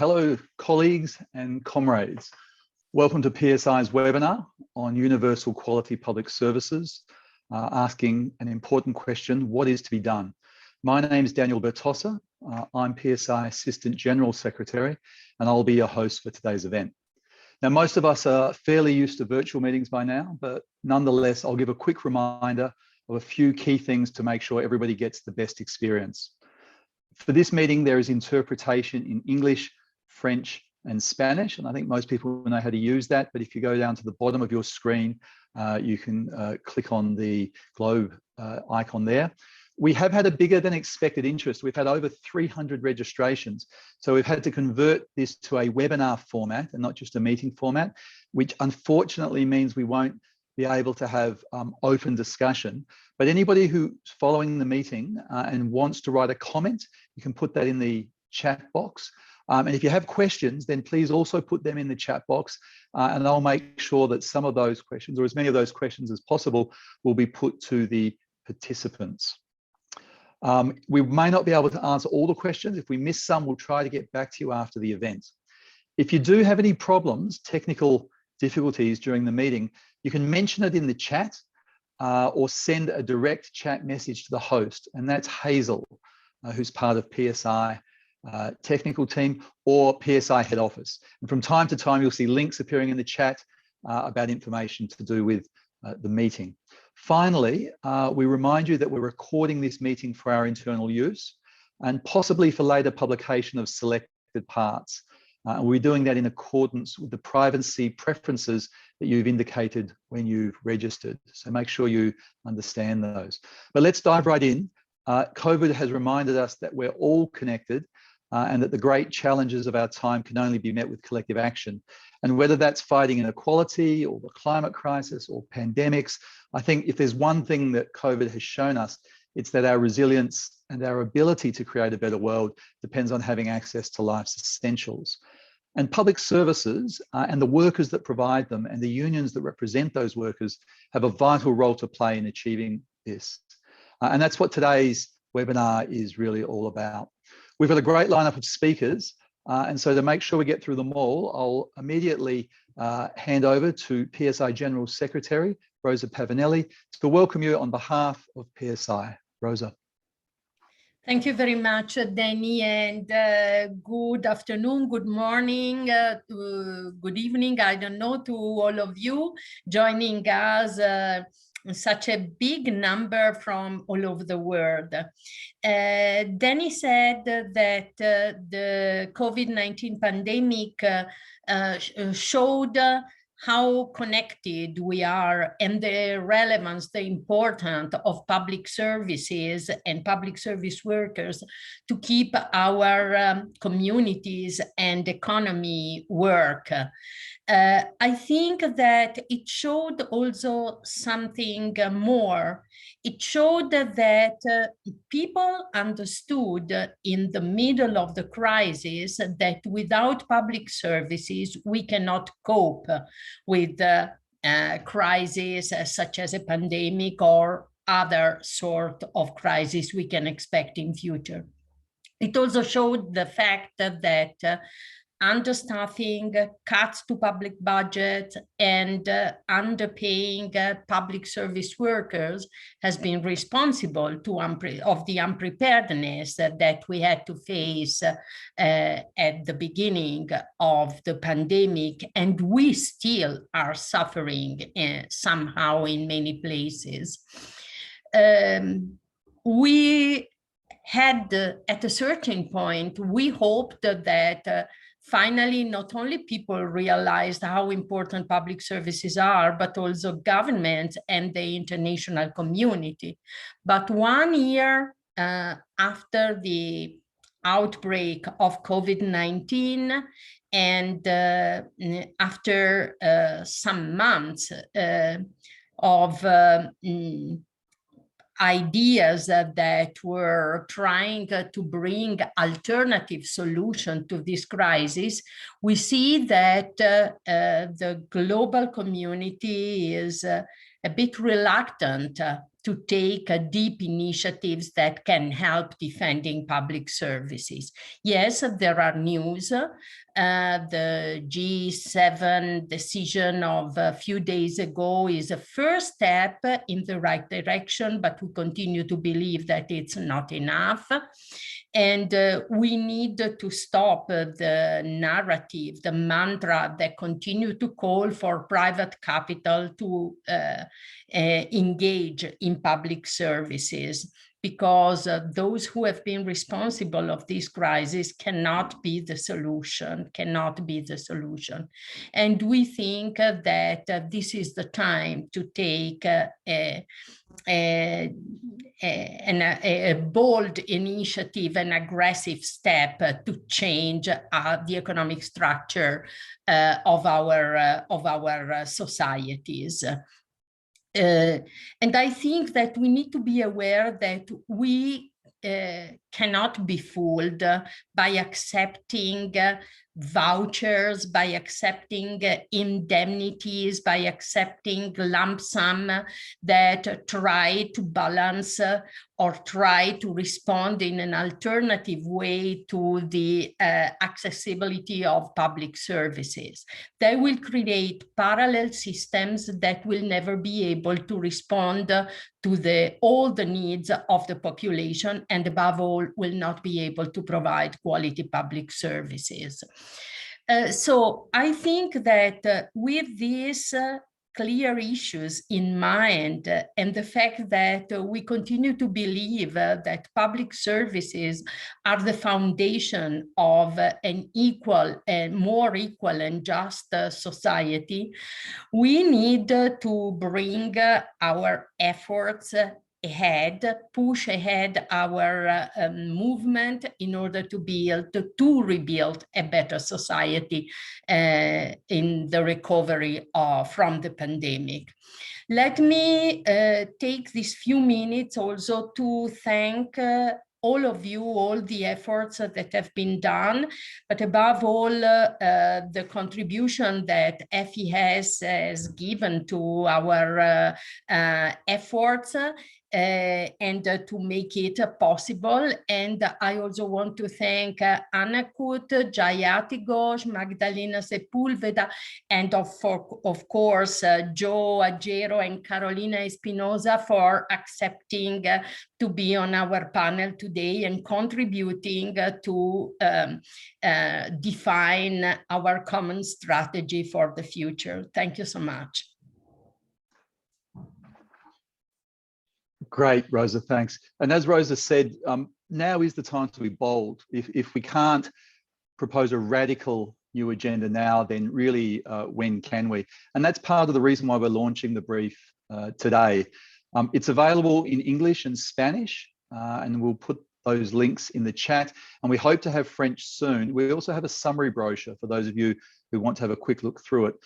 Hello, colleagues and comrades. Welcome to PSI's webinar on Universal Quality Public Services, asking an important question: what is to be done? My name is Daniel Bertossa. I'm PSI Assistant General Secretary, and I'll be your host for today's event. Now, most of us are fairly used to virtual meetings by now, but nonetheless, I'll give a quick reminder of a few key things to make sure everybody gets the best experience. For this meeting, there is interpretation in English, French, and Spanish, and I think most people know how to use that. But if you go down to the bottom of your screen, you can click on the globe icon there. We have had a bigger than expected interest. We've had over 300 registrations. So we've had to convert this to a webinar format and not just a meeting format, which unfortunately means we won't be able to have open discussion. But anybody who's following the meeting and wants to write a comment, you can put that in the chat box. And if you have questions, then please also put them in the chat box, and I'll make sure that some of those questions, or as many of those questions as possible, will be put to the participants. We may not be able to answer all the questions. If we miss some, we'll try to get back to you after the event. If you do have any problems, technical difficulties during the meeting, you can mention it in the chat or send a direct chat message to the host, and that's Hazel, who's part of PSI technical team or PSI head office. And from time to time, you'll see links appearing in the chat about information to do with the meeting. Finally, we remind you that we're recording this meeting for our internal use and possibly for later publication of selected parts. We're doing that in accordance with the privacy preferences that you've indicated when you've registered. So make sure you understand those. But let's dive right in. COVID has reminded us that we're all connected and that the great challenges of our time can only be met with collective action. And whether that's fighting inequality or the climate crisis or pandemics, I think if there's one thing that COVID has shown us, it's that our resilience and our ability to create a better world depends on having access to life's essentials. And public services and the workers that provide them and the unions that represent those workers have a vital role to play in achieving this. And that's what today's webinar is really all about. We've got a great lineup of speakers. And so to make sure we get through them all, I'll immediately hand over to PSI General Secretary, Rosa Pavanelli, to welcome you on behalf of PSI. Rosa. Thank you very much, Danny, and good afternoon, good morning, good evening, I don't know, to all of you joining us. Such a big number from all over the world. Danny said that the COVID-19 pandemic showed how connected we are and the relevance, the importance of public services and public service workers to keep our communities and economy work. I think that it showed also something more. It showed that people understood in the middle of the crisis that without public services, we cannot cope with crises such as a pandemic or other sort of crisis we can expect in future. It also showed the fact that understaffing, cuts to public budget, and underpaying public service workers has been responsible of the unpreparedness that we had to face at the beginning of the pandemic, and we still are suffering somehow in many places. We had, at a certain point, we hoped that finally, not only people realized how important public services are, but also governments and the international community. But 1 year after the outbreak of COVID-19 and after some months of ideas that were trying to bring alternative solution to this crisis, we see that the global community is a bit reluctant to take deep initiatives that can help defending public services. Yes, there are news. The G7 decision of a few days ago is a first step in the right direction, but we continue to believe that it's not enough. And we need to stop the narrative, the mantra that continue to call for private capital to engage in public services, because those who have been responsible of this crisis cannot be the solution, And we think that this is the time to take a bold initiative, an aggressive step to change the economic structure of our societies. And I think that we need to be aware that we cannot be fooled by accepting vouchers, by accepting indemnities, by accepting lump sum that try to balance or try to respond in an alternative way to the accessibility of public services. They will create parallel systems that will never be able to respond to all the needs of the population, and above all, will not be able to provide quality public services. So I think that with these clear issues in mind, and the fact that we continue to believe that public services are the foundation of an equal and more equal and just society, we need to bring our efforts ahead, push ahead our movement in order to rebuild a better society in the recovery from the pandemic. Let me take these few minutes also to thank all of you, all the efforts that have been done, but above all, the contribution that FES has given to our efforts and to make it possible. And I also want to thank Anna Kut, Jayati Ghosh, Magdalena Sepulveda, and of course, Joe Agero and Carolina Espinosa for accepting to be on our panel today and contributing to define our common strategy for the future. Thank you so much. Great, Rosa, thanks. And as Rosa said, now is the time to be bold. If we can't propose a radical new agenda now, then really when can we? And that's part of the reason why we're launching the brief today. It's available in English and Spanish, and we'll put those links in the chat. And we hope to have French soon. We also have a summary brochure for those of you who want to have a quick look through it.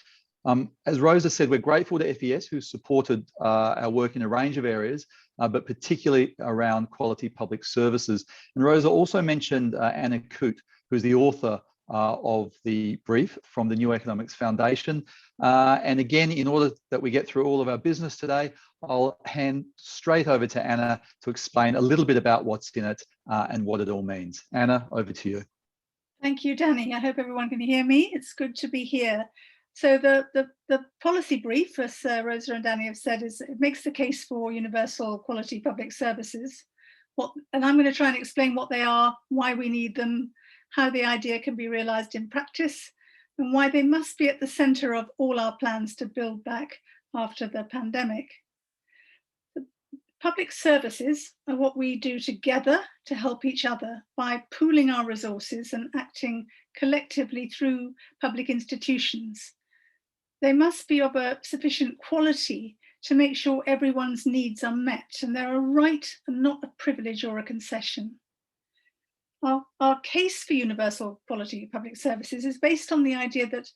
As Rosa said, we're grateful to FES, who supported our work in a range of areas, but particularly around quality public services. And Rosa also mentioned Anna Kut, who's the author of the brief from the New Economics Foundation. And again, in order that we get through all of our business today, I'll hand straight over to Anna to explain a little bit about what's in it and what it all means. Anna, over to you. Thank you, Danny. I hope everyone can hear me. It's good to be here. So the policy brief, as Rosa and Danny have said, it makes the case for universal quality public services. And I'm going to try and explain what they are, why we need them, how the idea can be realized in practice, and why they must be at the center of all our plans to build back after the pandemic. Public services are what we do together to help each other by pooling our resources and acting collectively through public institutions. They must be of a sufficient quality to make sure everyone's needs are met, and they're a right and not a privilege or a concession. Our case for universal quality public services is based on the idea that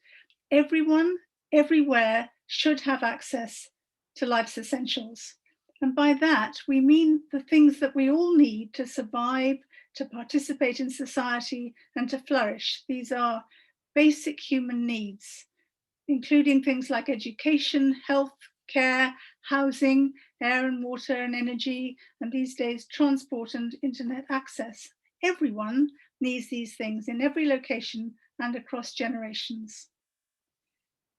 everyone, everywhere, should have access to life's essentials. And by that, we mean the things that we all need to survive, to participate in society, and to flourish. These are basic human needs, including things like education, health care, housing, air and water and energy, and these days transport and internet access. Everyone needs these things in every location and across generations.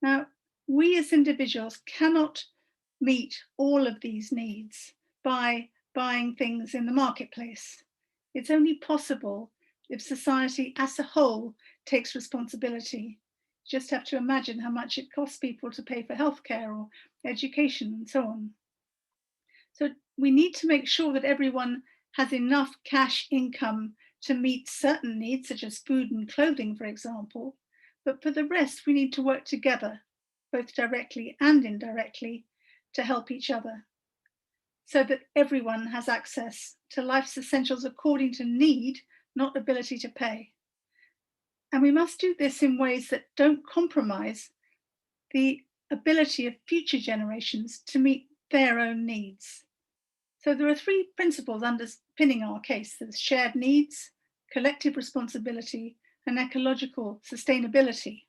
Now, we as individuals cannot meet all of these needs by buying things in the marketplace. It's only possible if society as a whole takes responsibility. You just have to imagine how much it costs people to pay for healthcare or education and so on. So we need to make sure that everyone has enough cash income to meet certain needs, such as food and clothing, for example. But for the rest, we need to work together, both directly and indirectly, to help each other, so that everyone has access to life's essentials according to need, not ability to pay. And we must do this in ways that don't compromise the ability of future generations to meet their own needs. So there are three principles underpinning our case. There's shared needs, collective responsibility, and ecological sustainability.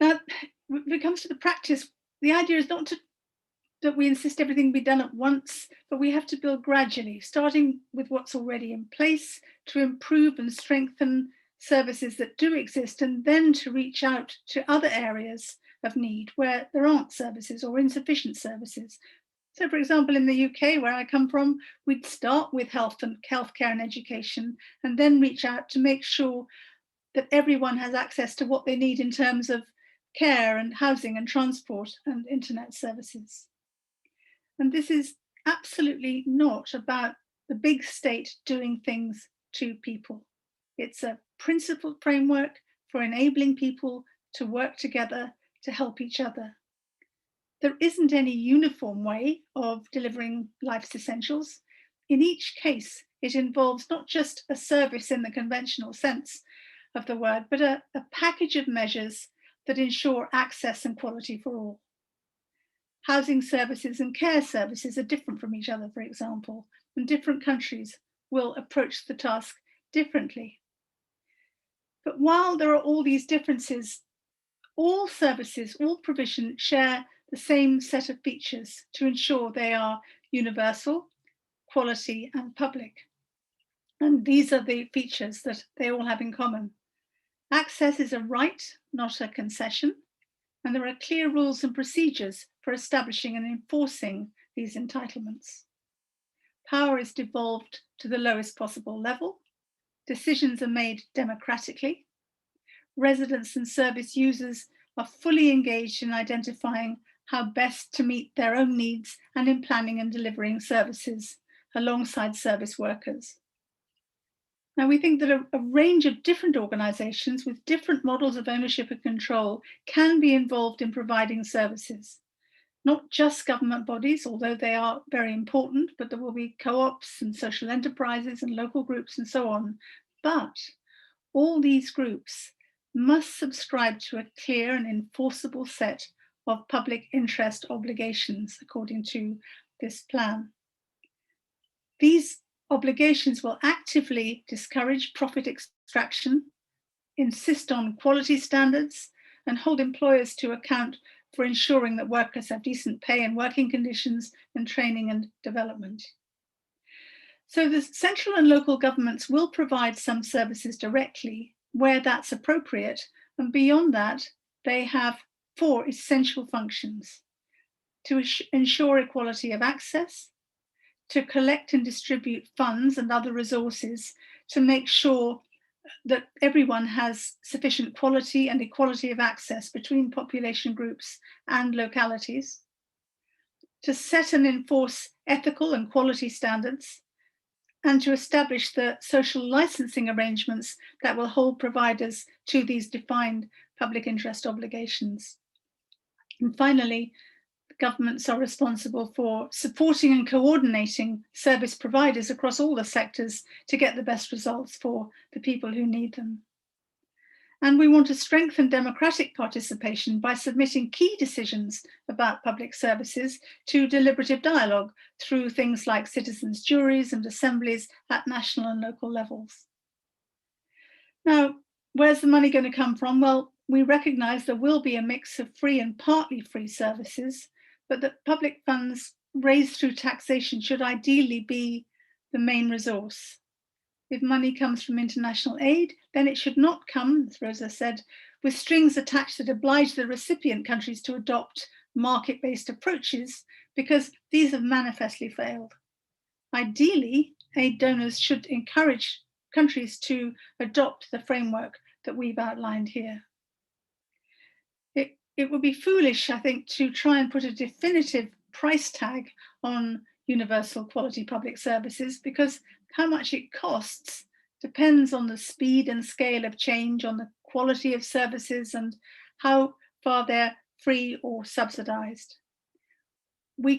Now, when it comes to the practice, the idea is not that we insist everything be done at once, but we have to build gradually, starting with what's already in place to improve and strengthen services that do exist, and then to reach out to other areas of need where there aren't services or insufficient services. So, for example, in the UK, where I come from, we'd start with healthcare and education, and then reach out to make sure that everyone has access to what they need in terms of care and housing and transport and internet services. And this is absolutely not about the big state doing things to people. It's a principled framework for enabling people to work together to help each other. There isn't any uniform way of delivering life's essentials. In each case, it involves not just a service in the conventional sense of the word, but a package of measures that ensure access and quality for all. Housing services and care services are different from each other, for example, and different countries will approach the task differently. But while there are all these differences, all services, all provision share the same set of features to ensure they are universal, quality, and public. And these are the features that they all have in common. Access is a right, not a concession, and there are clear rules and procedures for establishing and enforcing these entitlements. Power is devolved to the lowest possible level. Decisions are made democratically. Residents and service users are fully engaged in identifying how best to meet their own needs and in planning and delivering services alongside service workers. Now, we think that a range of different organisations with different models of ownership and control can be involved in providing services. Not just government bodies, although they are very important, but there will be co-ops and social enterprises and local groups and so on. But all these groups must subscribe to a clear and enforceable set of public interest obligations according to this plan. These obligations will actively discourage profit extraction, insist on quality standards, and hold employers to account for ensuring that workers have decent pay and working conditions and training and development. So the central and local governments will provide some services directly where that's appropriate, and beyond that, they have 4 essential functions: to ensure equality of access, to collect and distribute funds and other resources to make sure that everyone has sufficient quality and equality of access between population groups and localities, to set and enforce ethical and quality standards, and to establish the social licensing arrangements that will hold providers to these defined public interest obligations. And finally, governments are responsible for supporting and coordinating service providers across all the sectors to get the best results for the people who need them. And we want to strengthen democratic participation by submitting key decisions about public services to deliberative dialogue through things like citizens' juries and assemblies at national and local levels. Now, where's the money going to come from? Well, we recognise there will be a mix of free and partly free services, but that public funds raised through taxation should ideally be the main resource. If money comes from international aid, then it should not come, as Rosa said, with strings attached that oblige the recipient countries to adopt market-based approaches, because these have manifestly failed. Ideally, aid donors should encourage countries to adopt the framework that we've outlined here. It would be foolish, I think, to try and put a definitive price tag on universal quality public services, because how much it costs depends on the speed and scale of change, on the quality of services, and how far they're free or subsidized. We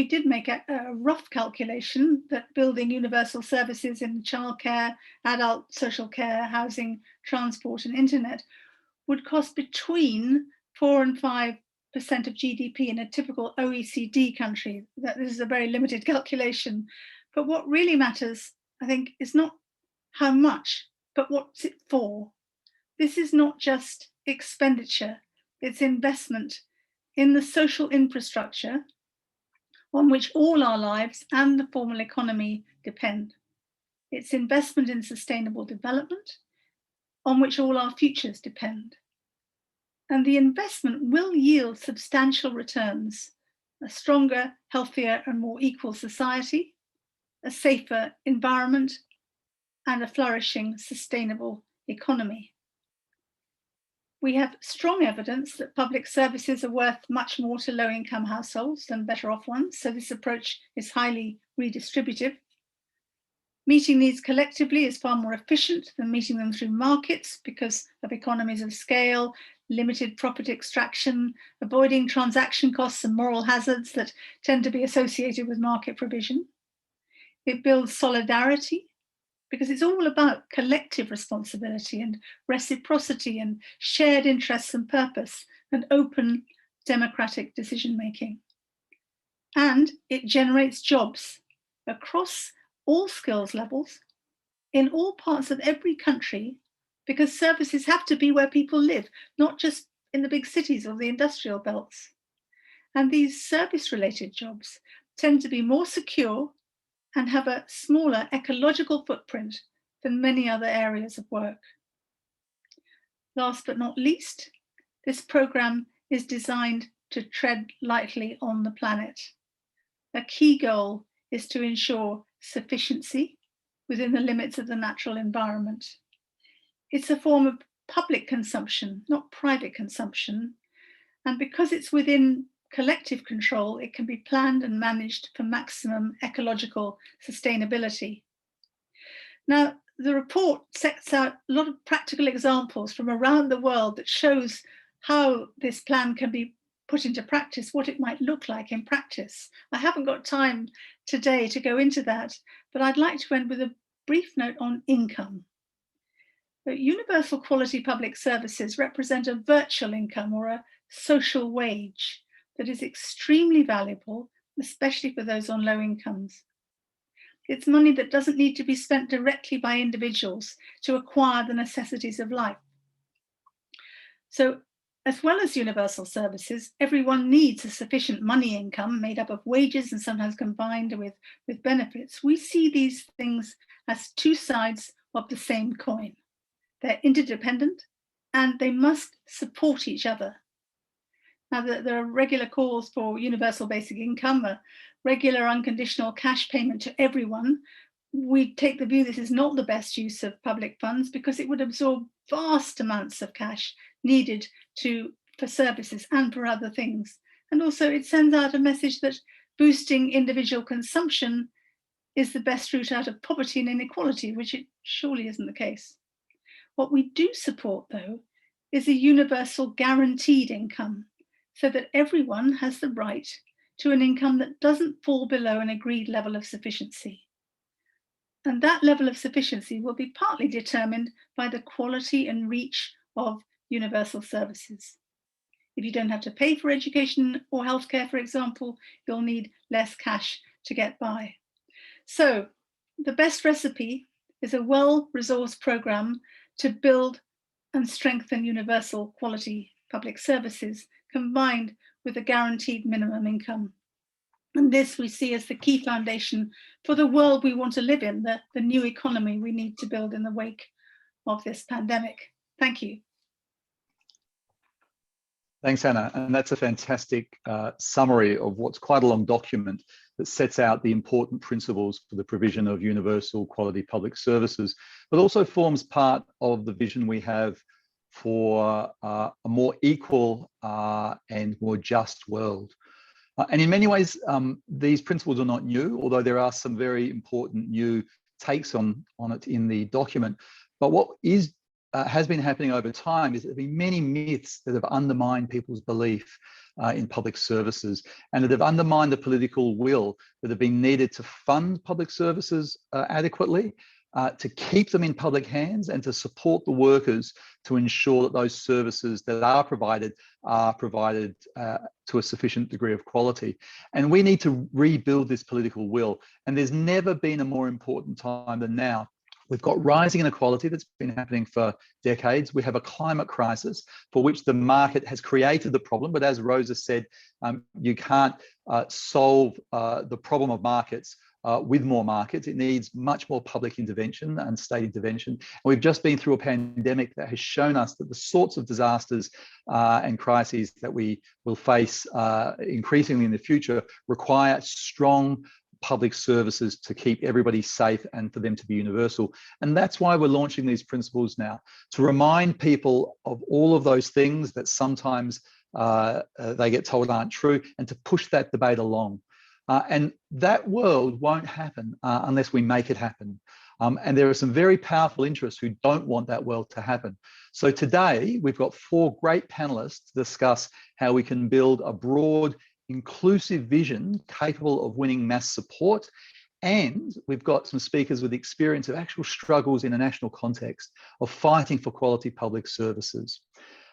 did make a rough calculation that building universal services in childcare, adult social care, housing, transport, and internet would cost between 4 and 5% of GDP in a typical OECD country. That this is a very limited calculation. But what really matters, I think, is not how much, but what's it for. This is not just expenditure, it's investment in the social infrastructure on which all our lives and the formal economy depend. It's investment in sustainable development on which all our futures depend. And the investment will yield substantial returns: a stronger, healthier, and more equal society, a safer environment, and a flourishing, sustainable economy. We have strong evidence that public services are worth much more to low-income households than better off ones, so this approach is highly redistributive. Meeting these collectively is far more efficient than meeting them through markets because of economies of scale, limited profit extraction, avoiding transaction costs and moral hazards that tend to be associated with market provision. It builds solidarity because it's all about collective responsibility and reciprocity and shared interests and purpose and open democratic decision-making. And it generates jobs across all skills levels in all parts of every country, because services have to be where people live, not just in the big cities or the industrial belts. And these service-related jobs tend to be more secure and have a smaller ecological footprint than many other areas of work. Last but not least, this programme is designed to tread lightly on the planet. A key goal is to ensure sufficiency within the limits of the natural environment. It's a form of public consumption, not private consumption. And because it's within collective control, it can be planned and managed for maximum ecological sustainability. Now, the report sets out a lot of practical examples from around the world that shows how this plan can be put into practice, what it might look like in practice. I haven't got time today to go into that, but I'd like to end with a brief note on income. But universal quality public services represent a virtual income or a social wage that is extremely valuable, especially for those on low incomes. It's money that doesn't need to be spent directly by individuals to acquire the necessities of life. So, as well as universal services, everyone needs a sufficient money income made up of wages and sometimes combined with benefits. We see these things as two sides of the same coin. They're interdependent and they must support each other. Now, there are regular calls for universal basic income, a regular unconditional cash payment to everyone. We take the view this is not the best use of public funds because it would absorb vast amounts of cash needed for services and for other things. And also it sends out a message that boosting individual consumption is the best route out of poverty and inequality, which it surely isn't the case. What we do support, though, is a universal guaranteed income, so that everyone has the right to an income that doesn't fall below an agreed level of sufficiency. And that level of sufficiency will be partly determined by the quality and reach of universal services. If you don't have to pay for education or healthcare, for example, you'll need less cash to get by. So the best recipe is a well-resourced programme to build and strengthen universal quality public services, combined with a guaranteed minimum income. And this we see as the key foundation for the world we want to live in, the new economy we need to build in the wake of this pandemic. Thank you. Thanks, Anna. And that's a fantastic summary of what's quite a long document that sets out the important principles for the provision of universal quality public services, but also forms part of the vision we have for a more equal and more just world. And in many ways, these principles are not new, although there are some very important new takes on it in the document. But what has been happening over time is there have been many myths that have undermined people's belief in public services, and that have undermined the political will that have been needed to fund public services adequately, to keep them in public hands, and to support the workers to ensure that those services that are provided to a sufficient degree of quality. And we need to rebuild this political will. And there's never been a more important time than now. We've got rising inequality that's been happening for decades. We have a climate crisis for which the market has created the problem. But as Rosa said, you can't solve the problem of markets with more markets. It needs much more public intervention and state intervention. And we've just been through a pandemic that has shown us that the sorts of disasters and crises that we will face increasingly in the future require strong public services to keep everybody safe and for them to be universal. And that's why we're launching these principles now, to remind people of all of those things that sometimes they get told aren't true, and to push that debate along. And that world won't happen unless we make it happen. And there are some very powerful interests who don't want that world to happen. So today, we've got 4 great panelists to discuss how we can build a broad, inclusive vision capable of winning mass support. And we've got some speakers with experience of actual struggles in a national context of fighting for quality public services.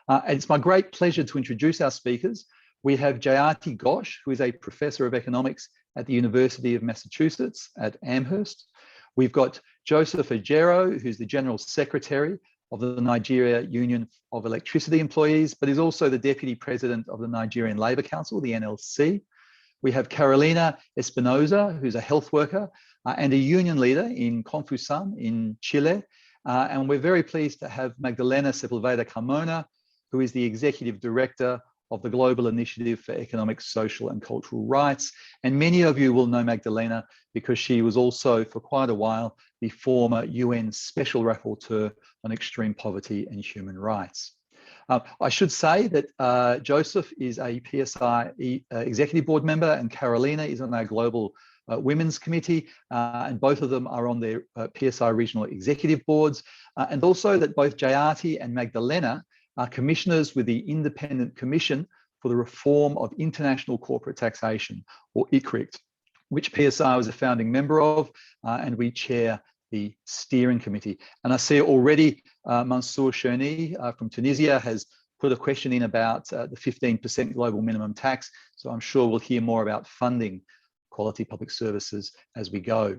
And it's my great pleasure to introduce our speakers. We have Jayati Ghosh, who is a professor of economics at the University of Massachusetts at Amherst. We've got Joseph Ejero, who's the General Secretary of the Nigeria Union of Electricity Employees, but is also the Deputy President of the Nigerian Labour Council, the NLC. We have Carolina Espinosa, who's a health worker and a union leader in Confusan in Chile. And we're very pleased to have Magdalena Sepulveda Carmona, who is the Executive Director of the Global Initiative for Economic, Social and Cultural Rights. And many of you will know Magdalena because she was also, for quite a while, the former UN Special Rapporteur on Extreme Poverty and Human Rights. I should say that Joseph is a PSI Executive Board member, and Carolina is on our Global Women's Committee, and both of them are on their PSI Regional Executive Boards, and also that both Jayati and Magdalena are commissioners with the Independent Commission for the Reform of International Corporate Taxation, or ICRIT, which PSI was a founding member of, and we chair the steering committee. And I see already Mansour Cherni from Tunisia has put a question in about the 15% global minimum tax. So I'm sure we'll hear more about funding quality public services as we go.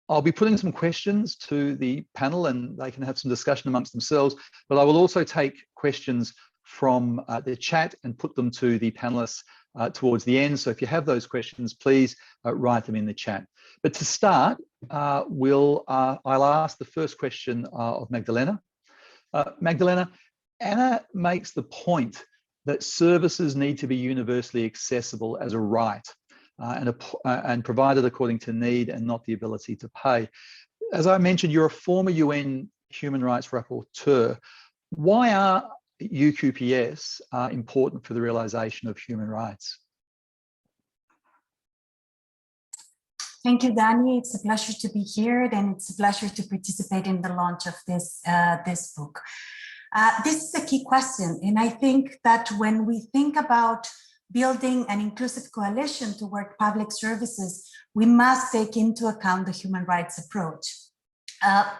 I'll be putting some questions to the panel and they can have some discussion amongst themselves, but I will also take questions from the chat and put them to the panelists towards the end. So if you have those questions, please write them in the chat. But to start, I'll ask the first question of Magdalena. Magdalena, Anna makes the point that services need to be universally accessible as a right and provided according to need and not the ability to pay. As I mentioned, you're a former UN Human Rights Rapporteur. Why are UQPS important for the realization of human rights? Thank you, Danny. It's a pleasure to be here, and it's a pleasure to participate in the launch of this book. This is a key question, and I think that when we think about building an inclusive coalition toward public services, we must take into account the human rights approach.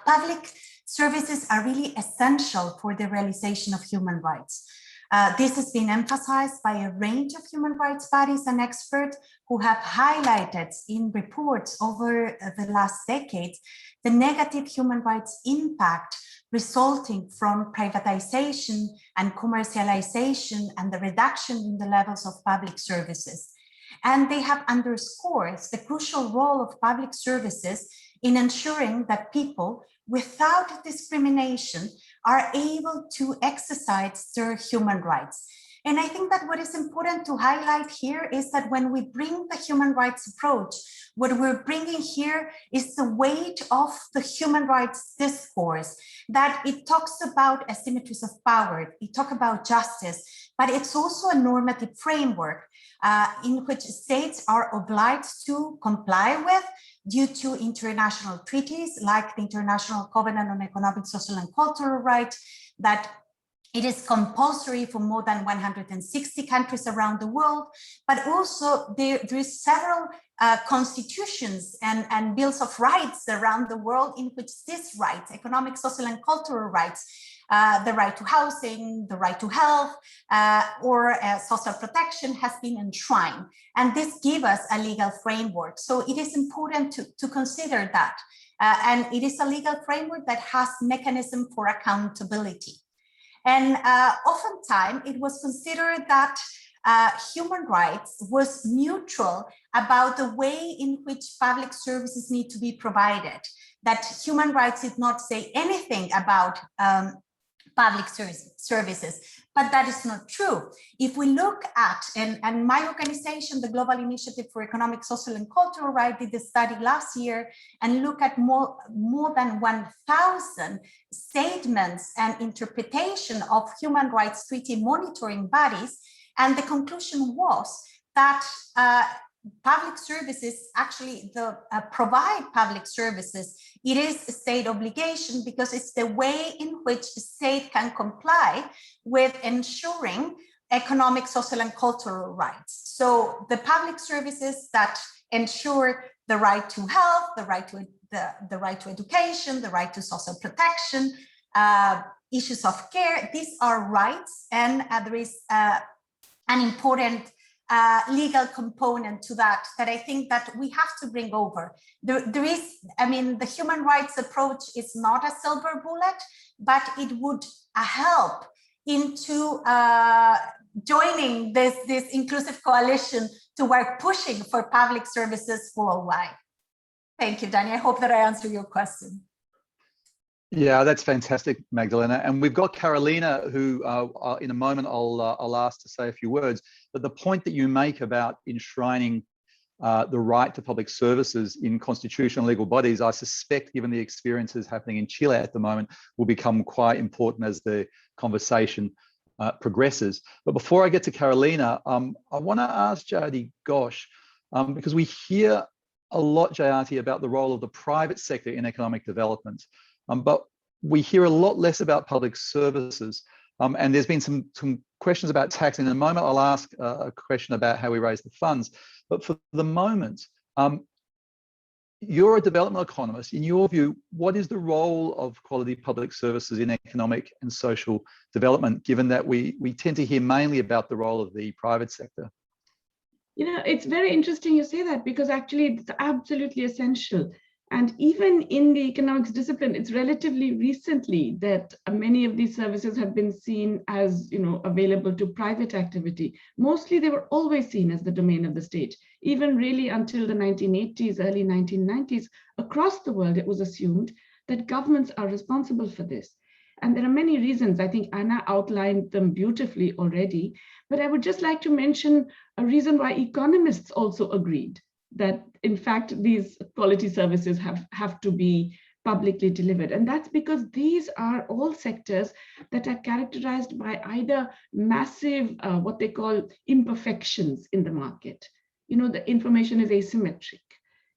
Public services are really essential for the realization of human rights. This has been emphasized by a range of human rights bodies and experts who have highlighted in reports over the last decades the negative human rights impact resulting from privatization and commercialization and the reduction in the levels of public services. And they have underscored the crucial role of public services in ensuring that people without discrimination are able to exercise their human rights. And I think that what is important to highlight here is that when we bring the human rights approach, what we're bringing here is the weight of the human rights discourse, that it talks about asymmetries of power, it talks about justice, but it's also a normative framework in which states are obliged to comply with due to international treaties like the International Covenant on Economic, Social, and Cultural Rights, that it is compulsory for more than 160 countries around the world, but also there is several constitutions and bills of rights around the world in which these rights, economic, social, and cultural rights, the right to housing, the right to health, or social protection has been enshrined. And this gives us a legal framework. So it is important to consider that. And it is a legal framework that has mechanism for accountability. And oftentimes it was considered that human rights was neutral about the way in which public services need to be provided, that human rights did not say anything about public services, but that is not true. If we look at, and my organization, the Global Initiative for Economic, Social, and Cultural Rights, did a study last year and look at more than 1,000 statements and interpretation of human rights treaty monitoring bodies. And the conclusion was that public services, actually provide public services, it is a state obligation because it's the way in which the state can comply with ensuring economic, social, and cultural rights. So the public services that ensure the right to health, the right to the right to education, the right to social protection, issues of care, these are rights, and there is an important legal component to that I think that we have to bring over. There is, I mean, the human rights approach is not a silver bullet, but it would help into joining this inclusive coalition to work pushing for public services worldwide. Thank you, Danny. I hope that I answered your question. Yeah, that's fantastic, Magdalena. And we've got Carolina, who in a moment I'll ask to say a few words. But the point that you make about enshrining the right to public services in constitutional legal bodies, I suspect, given the experiences happening in Chile at the moment, will become quite important as the conversation progresses. But before I get to Carolina, I want to ask Jayati Ghosh, because we hear a lot, Jayati, about the role of the private sector in economic development. But we hear a lot less about public services. And there's been some questions about tax. In a moment, I'll ask a question about how we raise the funds. But for the moment, you're a development economist. In your view, what is the role of quality public services in economic and social development, given that we tend to hear mainly about the role of the private sector? You know, it's very interesting you say that, because actually it's absolutely essential. And even in the economics discipline, it's relatively recently that many of these services have been seen as, you know, available to private activity. Mostly they were always seen as the domain of the state. Even really until the 1980s, early 1990s, across the world, it was assumed that governments are responsible for this. And there are many reasons. I think Anna outlined them beautifully already. But I would just like to mention a reason why economists also agreed that, in fact, these quality services have to be publicly delivered. And that's because these are all sectors that are characterized by either massive, what they call imperfections in the market. You know, the information is asymmetric.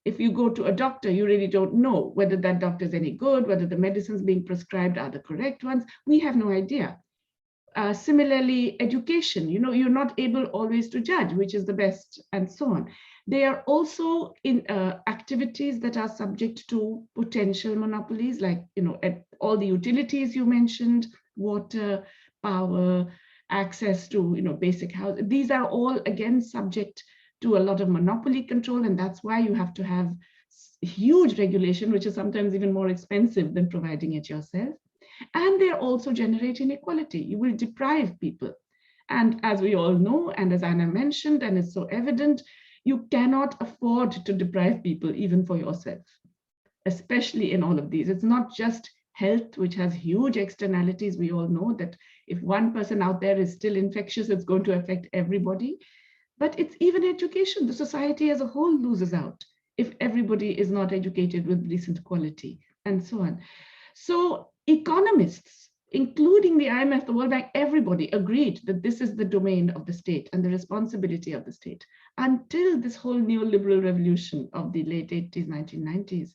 If you go to a doctor, you really don't know whether that doctor is any good, whether the medicines being prescribed are the correct ones. We have no idea. Similarly, education, you know, you're not able always to judge which is the best and so on. They are also in activities that are subject to potential monopolies, like, you know, at all the utilities you mentioned, water, power, access to, you know, basic housing. These are all, again, subject to a lot of monopoly control. And that's why you have to have huge regulation, which is sometimes even more expensive than providing it yourself. And they're also generate inequality. You will deprive people. And as we all know, and as Anna mentioned, and it's so evident, you cannot afford to deprive people even for yourself, especially in all of these. It's not just health, which has huge externalities. We all know that if one person out there is still infectious, it's going to affect everybody. But it's even education. The society as a whole loses out if everybody is not educated with decent quality, and so on. So economists, including the IMF, the World Bank, everybody agreed that this is the domain of the state and the responsibility of the state until this whole neoliberal revolution of the late 80s, 1990s.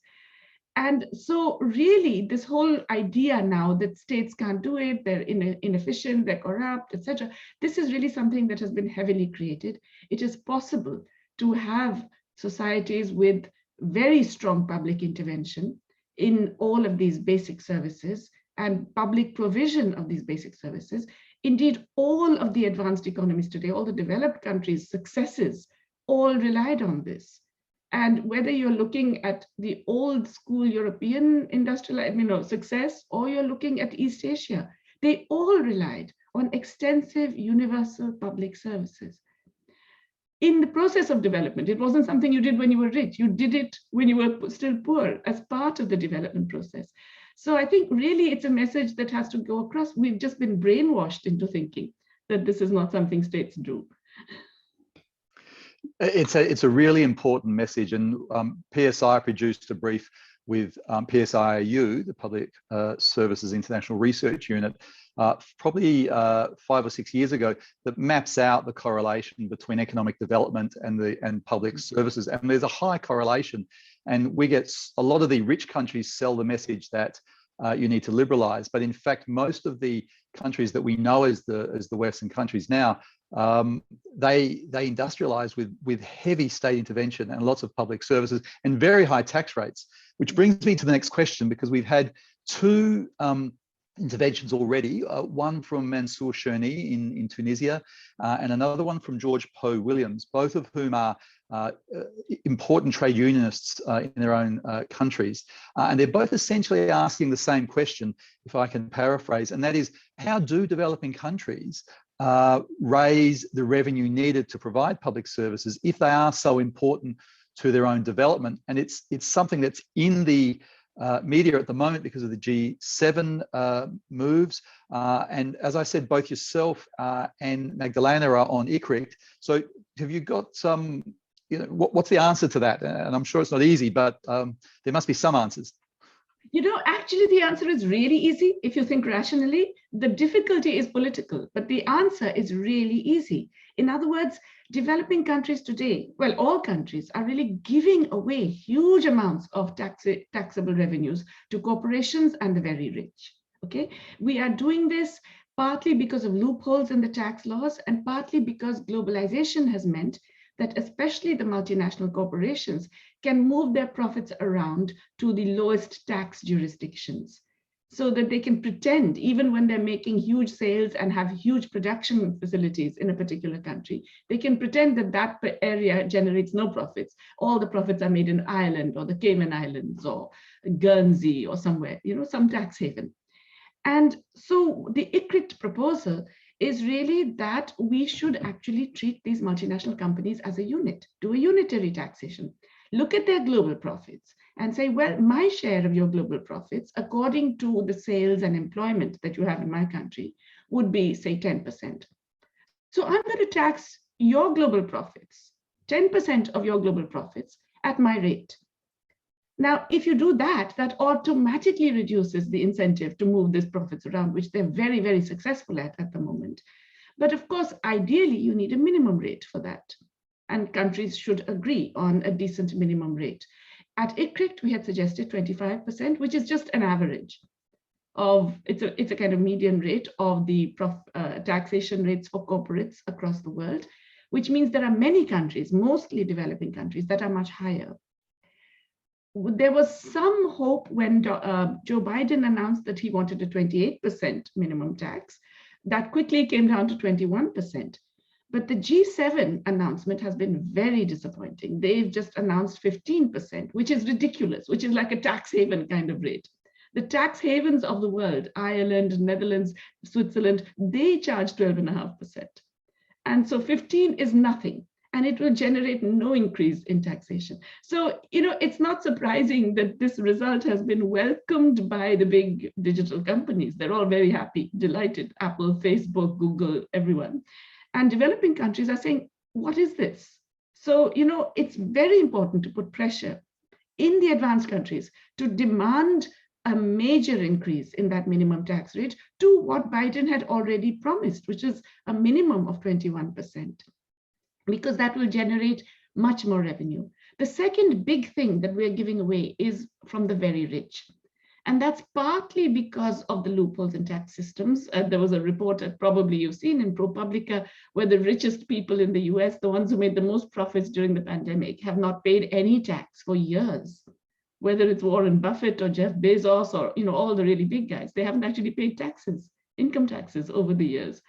And so really this whole idea now that states can't do it, they're inefficient, they're corrupt, etc. This is really something that has been heavily created. It is possible to have societies with very strong public intervention in all of these basic services and public provision of these basic services. Indeed, all of the advanced economies today, all the developed countries' successes, all relied on this. And whether you're looking at the old school European industrial success, or you're looking at East Asia, they all relied on extensive universal public services. In the process of development, it wasn't something you did when you were rich. You did it when you were still poor as part of the development process. So I think really it's a message that has to go across. We've just been brainwashed into thinking that this is not something states do. It's a really important message, and PSI produced a brief with PSIAU, the Public Services International Research Unit, probably 5 or 6 years ago, that maps out the correlation between economic development and public services, and there's a high correlation. And we get a lot of the rich countries sell the message that you need to liberalize, but in fact, most of the countries that we know as the Western countries now, they industrialize with heavy state intervention and lots of public services and very high tax rates, which brings me to the next question, because we've had two interventions already, one from Mansour Cherni in Tunisia and another one from George Poe Williams, both of whom are important trade unionists in their own countries. And they're both essentially asking the same question, if I can paraphrase, and that is, how do developing countries raise the revenue needed to provide public services if they are so important to their own development? And it's something that's in the media at the moment because of the G7 moves. And as I said, both yourself and Magdalena are on ICRIC. So have you got some, what's the answer to that? And I'm sure it's not easy, but there must be some answers. Actually, the answer is really easy if you think rationally. The difficulty is political, but the answer is really easy. In other words, developing countries today, well, all countries are really giving away huge amounts of taxable revenues to corporations and the very rich. Okay, we are doing this partly because of loopholes in the tax laws, and partly because globalization has meant that especially the multinational corporations can move their profits around to the lowest tax jurisdictions, so that they can pretend, even when they're making huge sales and have huge production facilities in a particular country, they can pretend that that area generates no profits. All the profits are made in Ireland or the Cayman Islands or Guernsey or somewhere, some tax haven. And so the ICRIT proposal is really that we should actually treat these multinational companies as a unit, do a unitary taxation, look at their global profits and say, well, my share of your global profits, according to the sales and employment that you have in my country, would be, say, 10%. So I'm going to tax your global profits, 10% of your global profits at my rate. Now, if you do that, that automatically reduces the incentive to move these profits around, which they're very, very successful at the moment. But of course, ideally, you need a minimum rate for that. And countries should agree on a decent minimum rate. At ICRIC, we had suggested 25%, which is just an average of, it's a kind of median rate of the taxation rates for corporates across the world, which means there are many countries, mostly developing countries, that are much higher. There was some hope when Joe Biden announced that he wanted a 28% minimum tax. That quickly came down to 21%. But the G7 announcement has been very disappointing. They've just announced 15%, which is ridiculous, which is like a tax haven kind of rate. The tax havens of the world, Ireland, Netherlands, Switzerland, they charge 12.5%. And so 15 is nothing, and it will generate no increase in taxation. So, it's not surprising that this result has been welcomed by the big digital companies. They're all very happy, delighted, Apple, Facebook, Google, everyone. And developing countries are saying, what is this? So, it's very important to put pressure in the advanced countries to demand a major increase in that minimum tax rate to what Biden had already promised, which is a minimum of 21%, because that will generate much more revenue. The second big thing that we're giving away is from the very rich. And that's partly because of the loopholes in tax systems. There was a report that probably you've seen in ProPublica, where the richest people in the US, the ones who made the most profits during the pandemic, have not paid any tax for years. Whether it's Warren Buffett or Jeff Bezos or all the really big guys, they haven't actually paid taxes, income taxes over the years.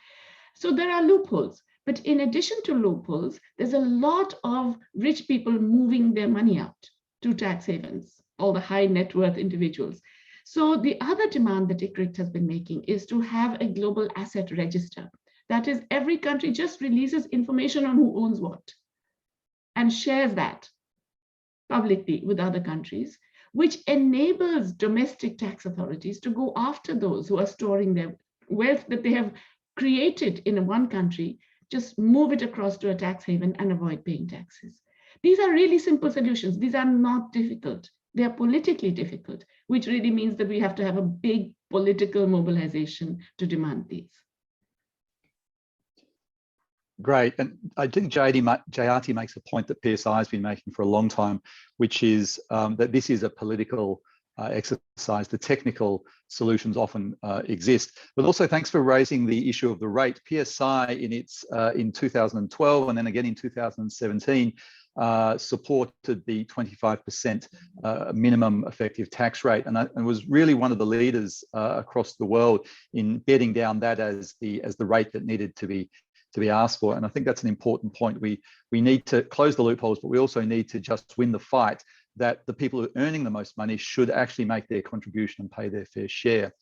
So there are loopholes. But in addition to loopholes, there's a lot of rich people moving their money out to tax havens, all the high net worth individuals. So the other demand that ICRIT has been making is to have a global asset register. That is, every country just releases information on who owns what and shares that publicly with other countries, which enables domestic tax authorities to go after those who are storing their wealth that they have created in one country, just move it across to a tax haven and avoid paying taxes. These are really simple solutions. These are not difficult. They are politically difficult, which really means that we have to have a big political mobilization to demand these. Great. And I think Jayati makes a point that PSI has been making for a long time, which is that this is a political exercise. The technical solutions often exist. But also thanks for raising the issue of the rate. PSI in 2012 and then again in 2017 supported the 25% minimum effective tax rate, and was really one of the leaders across the world in bedding down that as the rate that needed to be asked for. And I think that's an important point. We need to close the loopholes, but we also need to just win the fight that the people who are earning the most money should actually make their contribution and pay their fair share.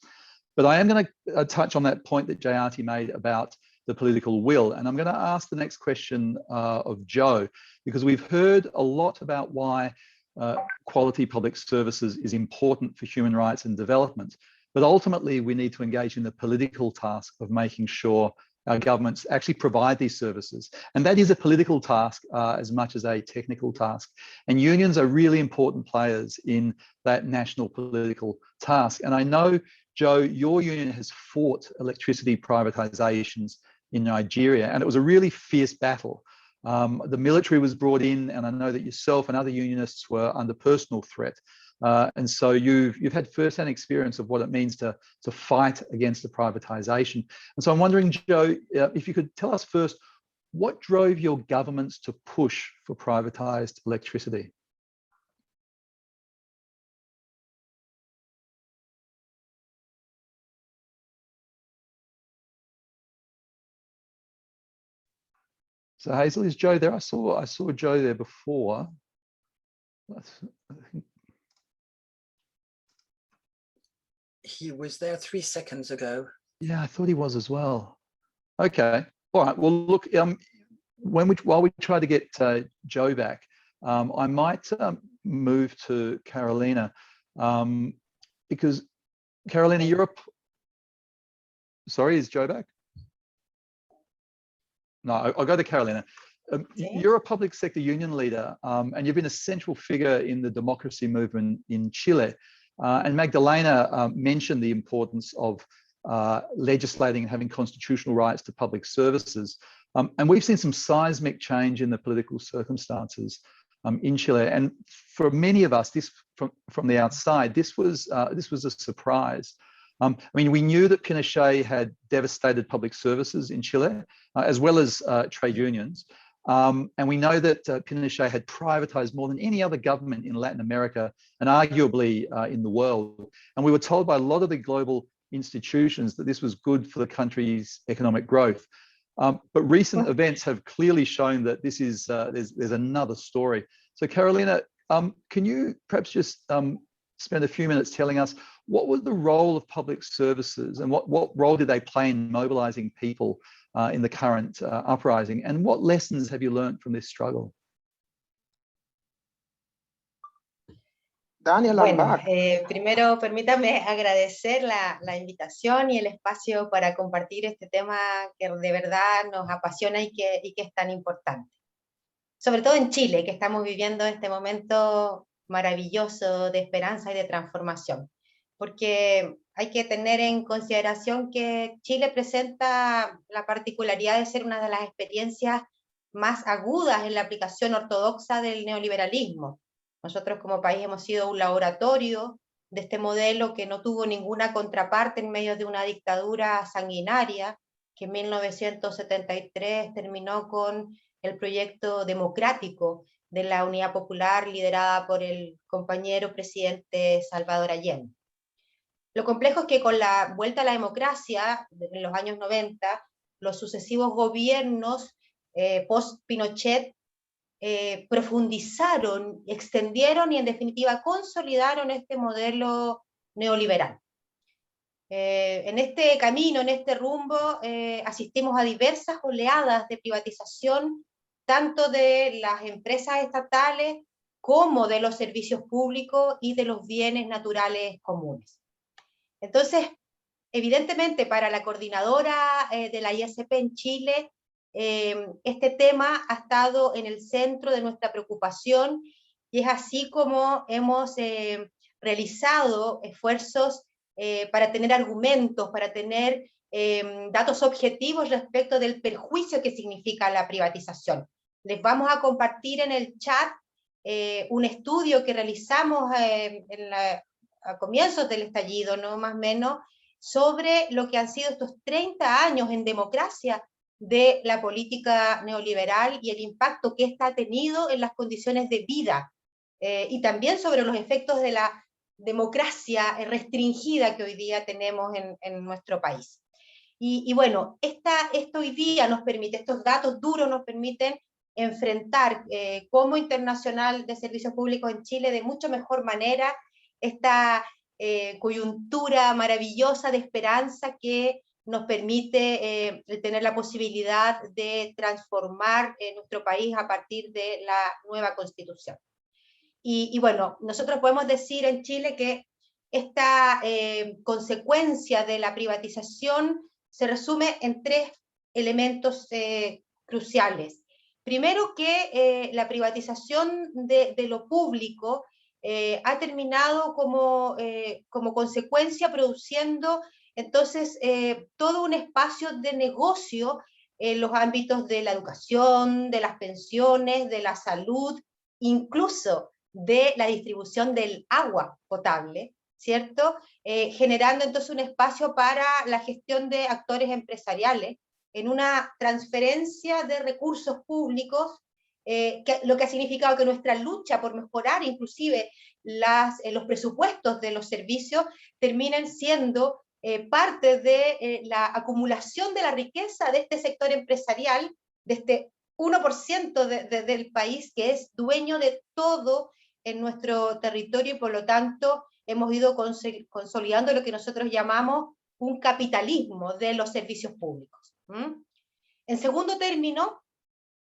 But I am going to touch on that point that Jayati made about the political will. And I'm going to ask the next question of Joe, because we've heard a lot about why quality public services is important for human rights and development. But ultimately, we need to engage in the political task of making sure our governments actually provide these services. And that is a political task as much as a technical task. And unions are really important players in that national political task. And I know, Joe, your union has fought electricity privatizations in Nigeria, and it was a really fierce battle. The military was brought in, and I know that yourself and other unionists were under personal threat. And so you've had first-hand experience of what it means to fight against the privatization. And so I'm wondering, Joe, if you could tell us first, what drove your governments to push for privatized electricity? So Hazel, is Joe there? I saw Joe there before. He was there 3 seconds ago. Yeah, I thought he was as well. Okay, all right. Well, look, while we try to get Joe back, I might move to Carolina, because Carolina, Europe. Sorry, is Joe back? No, I'll go to Carolina. You're a public sector union leader, and you've been a central figure in the democracy movement in Chile. And Magdalena mentioned the importance of legislating and having constitutional rights to public services. And we've seen some seismic change in the political circumstances in Chile. And for many of us, this from the outside, this was a surprise. I mean, we knew that Pinochet had devastated public services in Chile, as well as trade unions. And we know that Pinochet had privatized more than any other government in Latin America and arguably in the world. And we were told by a lot of the global institutions that this was good for the country's economic growth. But recent events have clearly shown that this is there's another story. So Carolina, can you perhaps just spend a few minutes telling us what was the role of public services and what role did they play in mobilizing people in the current uprising, and what lessons have you learned from this struggle? Daniel, I'm Bueno, back. primero permítame agradecer la invitación y el espacio para compartir este tema que de verdad nos apasiona y que es tan importante. Sobre todo en Chile, que estamos viviendo este momento maravilloso de esperanza y de transformación. Porque hay que tener en consideración que Chile presenta la particularidad de ser una de las experiencias más agudas en la aplicación ortodoxa del neoliberalismo. Nosotros como país hemos sido un laboratorio de este modelo que no tuvo ninguna contraparte en medio de una dictadura sanguinaria que en 1973 terminó con el proyecto democrático de la Unidad Popular liderada por el compañero presidente Salvador Allende. Lo complejo es que con la vuelta a la democracia en los años 90, los sucesivos gobiernos post-Pinochet profundizaron, extendieron y en definitiva consolidaron este modelo neoliberal. En este camino, en este rumbo, asistimos a diversas oleadas de privatización, tanto de las empresas estatales como de los servicios públicos y de los bienes naturales comunes. Entonces, evidentemente para la coordinadora de la ISP en Chile, este tema ha estado en el centro de nuestra preocupación y es así como hemos realizado esfuerzos para tener argumentos, para tener datos objetivos respecto del perjuicio que significa la privatización. Les vamos a compartir en el chat un estudio que realizamos a comienzos del estallido, ¿no? Más o menos, sobre lo que han sido estos 30 años en democracia de la política neoliberal y el impacto que ésta ha tenido en las condiciones de vida, y también sobre los efectos de la democracia restringida que hoy día tenemos en nuestro país. Y bueno, esto hoy día nos permite, estos datos duros nos permiten enfrentar como Internacional de Servicios Públicos en Chile de mucho mejor manera esta coyuntura maravillosa de esperanza que nos permite tener la posibilidad de transformar nuestro país a partir de la nueva Constitución. Y bueno, nosotros podemos decir en Chile que esta consecuencia de la privatización se resume en tres elementos cruciales. Primero, que la privatización de lo público ha terminado como consecuencia produciendo entonces todo un espacio de negocio en los ámbitos de la educación, de las pensiones, de la salud, incluso de la distribución del agua potable, ¿cierto? Generando entonces un espacio para la gestión de actores empresariales en una transferencia de recursos públicos, lo que ha significado que nuestra lucha por mejorar inclusive los presupuestos de los servicios terminen siendo parte de la acumulación de la riqueza de este sector empresarial, de este 1% del país que es dueño de todo en nuestro territorio y por lo tanto hemos ido consolidando lo que nosotros llamamos un capitalismo de los servicios públicos. En segundo término,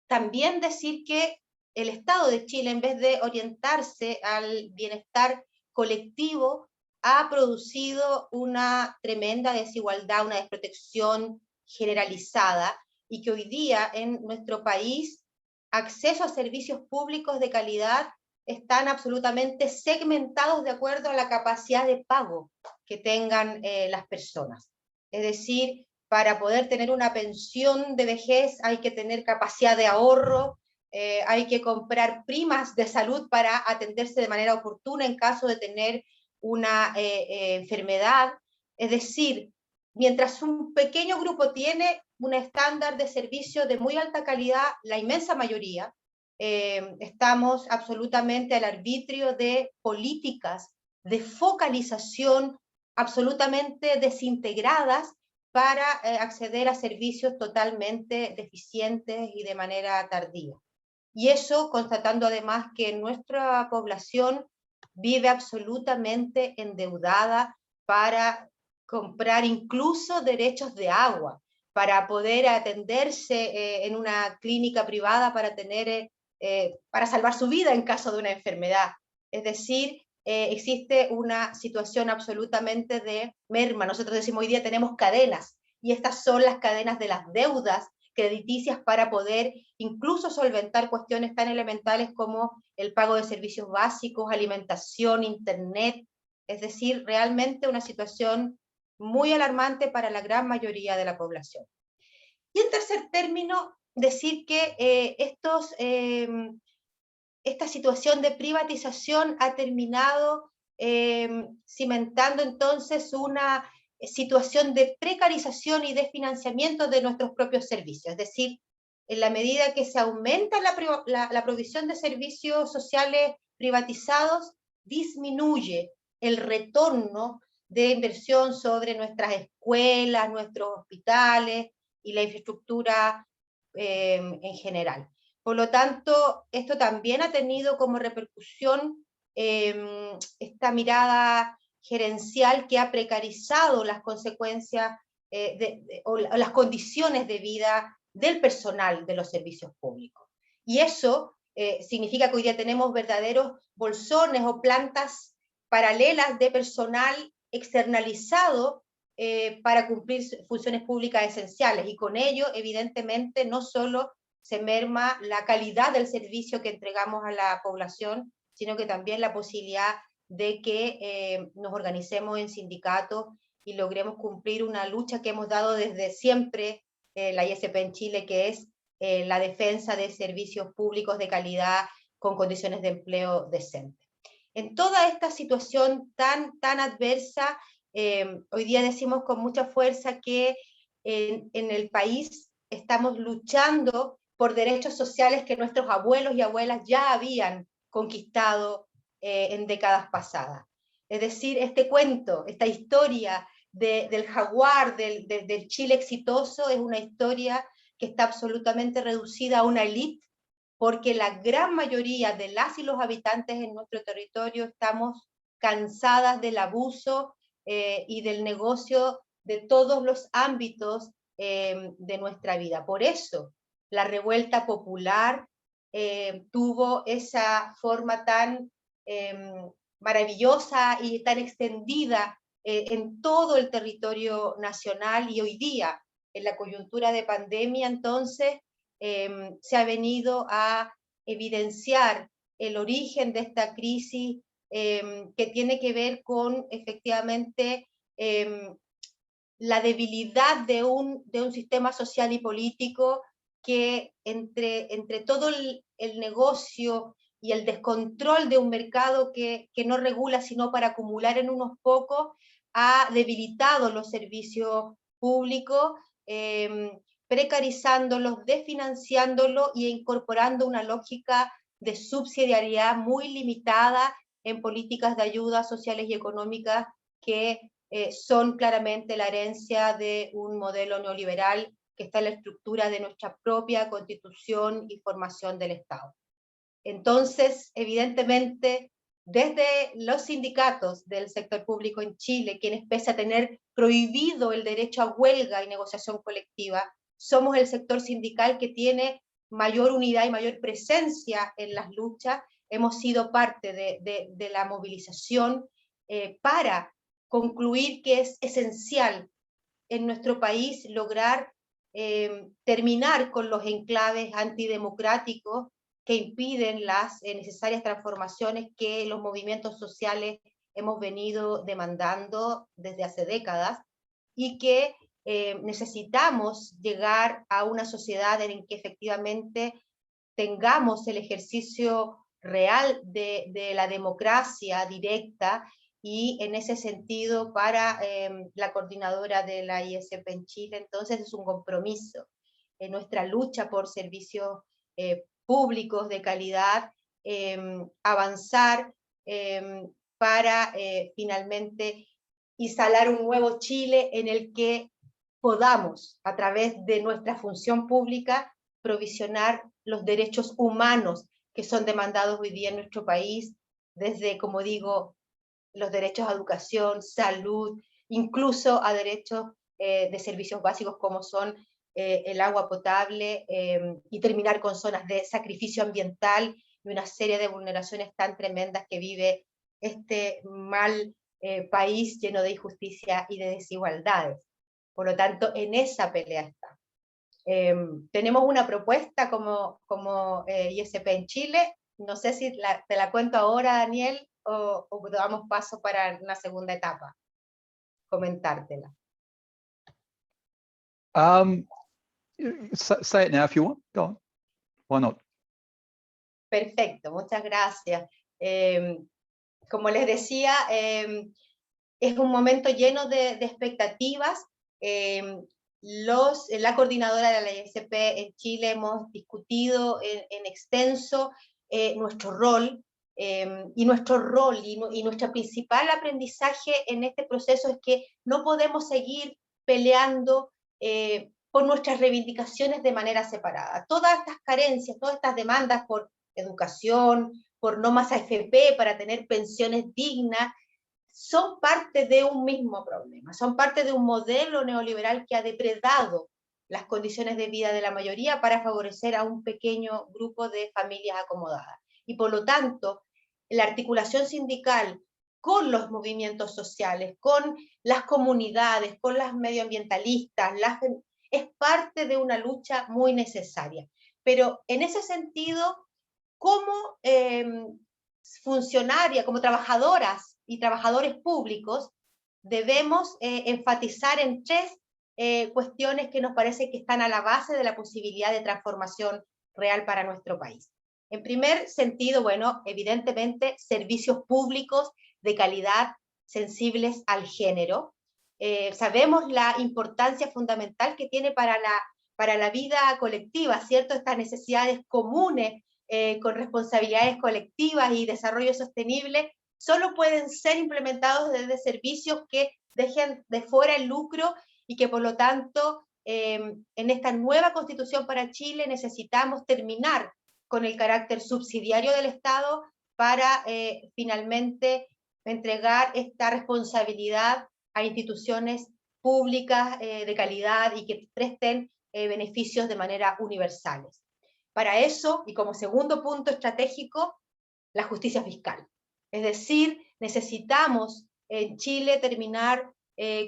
también decir que el Estado de Chile, en vez de orientarse al bienestar colectivo, ha producido una tremenda desigualdad, una desprotección generalizada, y que hoy día en nuestro país acceso a servicios públicos de calidad están absolutamente segmentados de acuerdo a la capacidad de pago que tengan las personas. Es decir, para poder tener una pensión de vejez hay que tener capacidad de ahorro, hay que comprar primas de salud para atenderse de manera oportuna en caso de tener una enfermedad. Es decir, mientras un pequeño grupo tiene un estándar de servicio de muy alta calidad, la inmensa mayoría estamos absolutamente al arbitrio de políticas de focalización absolutamente desintegradas para acceder a servicios totalmente deficientes y de manera tardía. Y eso constatando además que en nuestra población vive absolutamente endeudada para comprar incluso derechos de agua, para poder atenderse en una clínica privada, para salvar su vida en caso de una enfermedad. Es decir, existe una situación absolutamente de merma. Nosotros decimos hoy día tenemos cadenas, y estas son las cadenas de las deudas crediticias para poder incluso solventar cuestiones tan elementales como el pago de servicios básicos, alimentación, internet. Es decir, realmente una situación muy alarmante para la gran mayoría de la población. Y en tercer término, decir que esta situación de privatización ha terminado cimentando entonces una situación de precarización y de financiamiento de nuestros propios servicios. Es decir, en la medida que se aumenta la provisión de servicios sociales privatizados, disminuye el retorno de inversión sobre nuestras escuelas, nuestros hospitales y la infraestructura en general. Por lo tanto, esto también ha tenido como repercusión esta mirada gerencial que ha precarizado las consecuencias o las condiciones de vida del personal de los servicios públicos. Y eso significa que hoy día tenemos verdaderos bolsones o plantas paralelas de personal externalizado para cumplir funciones públicas esenciales, y con ello, evidentemente, no solo se merma la calidad del servicio que entregamos a la población, sino que también la posibilidad de que nos organicemos en sindicatos y logremos cumplir una lucha que hemos dado desde siempre la ISP en Chile, que es la defensa de servicios públicos de calidad con condiciones de empleo decentes. En toda esta situación tan adversa, hoy día decimos con mucha fuerza que en el país estamos luchando por derechos sociales que nuestros abuelos y abuelas ya habían conquistado en décadas pasadas. Es decir, este cuento, esta historia del jaguar, del Chile exitoso, es una historia que está absolutamente reducida a una élite, porque la gran mayoría de las y los habitantes en nuestro territorio estamos cansadas del abuso y del negocio de todos los ámbitos de nuestra vida. Por eso, la revuelta popular tuvo esa forma tan maravillosa y tan extendida en todo el territorio nacional, y hoy día, en la coyuntura de pandemia, entonces, se ha venido a evidenciar el origen de esta crisis que tiene que ver con, efectivamente, la debilidad de un sistema social y político que entre todo el negocio y el descontrol de un mercado que no regula sino para acumular en unos pocos, ha debilitado los servicios públicos, precarizándolos, desfinanciándolos y incorporando una lógica de subsidiariedad muy limitada en políticas de ayuda sociales y económicas que son claramente la herencia de un modelo neoliberal que está en la estructura de nuestra propia constitución y formación del Estado. Entonces, evidentemente, desde los sindicatos del sector público en Chile, quienes pese a tener prohibido el derecho a huelga y negociación colectiva, somos el sector sindical que tiene mayor unidad y mayor presencia en las luchas. Hemos sido parte de la movilización para concluir que es esencial en nuestro país lograr terminar con los enclaves antidemocráticos que impiden las necesarias transformaciones que los movimientos sociales hemos venido demandando desde hace décadas, y que necesitamos llegar a una sociedad en que efectivamente tengamos el ejercicio real de la democracia directa. Y en ese sentido, para la coordinadora de la ISP en Chile, entonces es un compromiso en nuestra lucha por servicios públicos de calidad, avanzar para finalmente instalar un nuevo Chile en el que podamos, a través de nuestra función pública, provisionar los derechos humanos que son demandados hoy día en nuestro país desde, como digo, los derechos a educación, salud, incluso a derechos de servicios básicos como son el agua potable, y terminar con zonas de sacrificio ambiental y una serie de vulneraciones tan tremendas que vive este mal país lleno de injusticia y de desigualdades. Por lo tanto, en esa pelea está. Tenemos una propuesta como ISP en Chile. No sé si te la cuento ahora, Daniel, o damos paso para una segunda etapa, comentártela. Say it now if you want. Go on. Why not? Perfecto, muchas gracias. Como les decía, es un momento lleno de expectativas. La coordinadora de la ISP en Chile hemos discutido en extenso nuestro rol, y nuestro principal aprendizaje en este proceso es que no podemos seguir peleando por nuestras reivindicaciones de manera separada. Todas estas carencias, todas estas demandas por educación, por no más AFP, para tener pensiones dignas, son parte de un mismo problema, son parte de un modelo neoliberal que ha depredado las condiciones de vida de la mayoría para favorecer a un pequeño grupo de familias acomodadas. Y por lo tanto, la articulación sindical con los movimientos sociales, con las comunidades, con las medioambientalistas, es parte de una lucha muy necesaria. Pero en ese sentido, como funcionaria, como trabajadoras y trabajadores públicos, debemos enfatizar en tres cuestiones que nos parece que están a la base de la posibilidad de transformación real para nuestro país. En primer sentido, bueno, evidentemente, servicios públicos de calidad sensibles al género. Sabemos la importancia fundamental que tiene para la vida colectiva, ¿cierto? Estas necesidades comunes con responsabilidades colectivas y desarrollo sostenible, solo pueden ser implementados desde servicios que dejen de fuera el lucro y que por lo tanto en esta nueva constitución para Chile necesitamos terminar con el carácter subsidiario del Estado para finalmente entregar esta responsabilidad a instituciones públicas de calidad y que presten beneficios de manera universales. Para eso, y como segundo punto estratégico, la justicia fiscal. Es decir, necesitamos en Chile terminar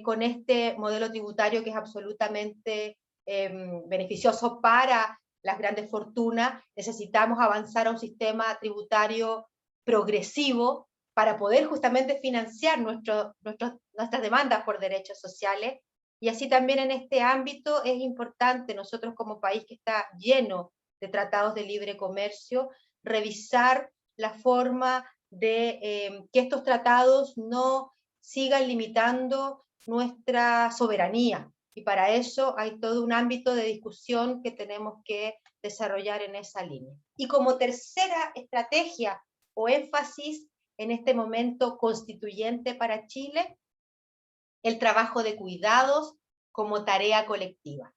con este modelo tributario que es absolutamente beneficioso para las grandes fortunas. Necesitamos avanzar a un sistema tributario progresivo para poder justamente financiar nuestras demandas por derechos sociales. Y así también en este ámbito es importante, nosotros como país que está lleno de tratados de libre comercio, revisar la forma de que estos tratados no sigan limitando nuestra soberanía. Y para eso hay todo un ámbito de discusión que tenemos que desarrollar en esa línea. Y como tercera estrategia o énfasis en este momento constituyente para Chile, el trabajo de cuidados como tarea colectiva.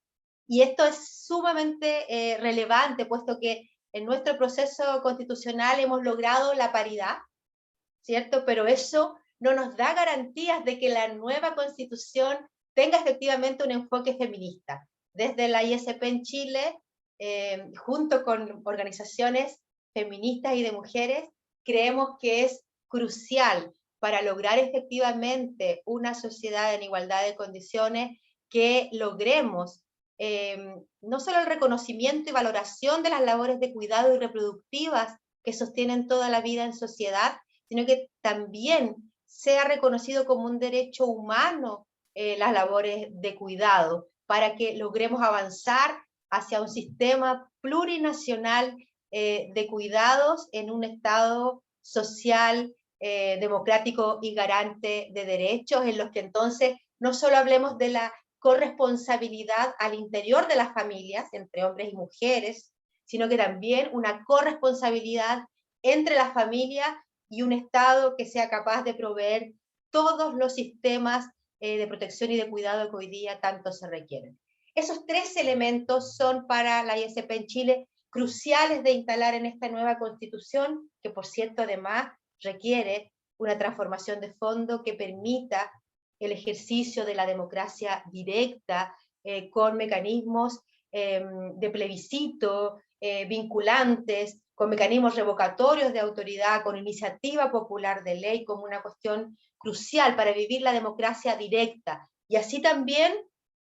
Y esto es sumamente relevante, puesto que en nuestro proceso constitucional hemos logrado la paridad, ¿cierto? Pero eso no nos da garantías de que la nueva constitución tenga efectivamente un enfoque feminista. Desde la ISP en Chile, junto con organizaciones feministas y de mujeres, creemos que es crucial para lograr efectivamente una sociedad en igualdad de condiciones, que logremos no solo el reconocimiento y valoración de las labores de cuidado y reproductivas que sostienen toda la vida en sociedad, sino que también sea reconocido como un derecho humano las labores de cuidado, para que logremos avanzar hacia un sistema plurinacional de cuidados en un Estado social, democrático y garante de derechos, en los que entonces no solo hablemos de la corresponsabilidad al interior de las familias, entre hombres y mujeres, sino que también una corresponsabilidad entre las familias y un Estado que sea capaz de proveer todos los sistemas de protección y de cuidado que hoy día tanto se requieren. Esos tres elementos son para la ISP en Chile cruciales de instalar en esta nueva constitución, que por cierto además requiere una transformación de fondo que permita el ejercicio de la democracia directa con mecanismos de plebiscito vinculantes, con mecanismos revocatorios de autoridad, con iniciativa popular de ley como una cuestión crucial para vivir la democracia directa. Y así también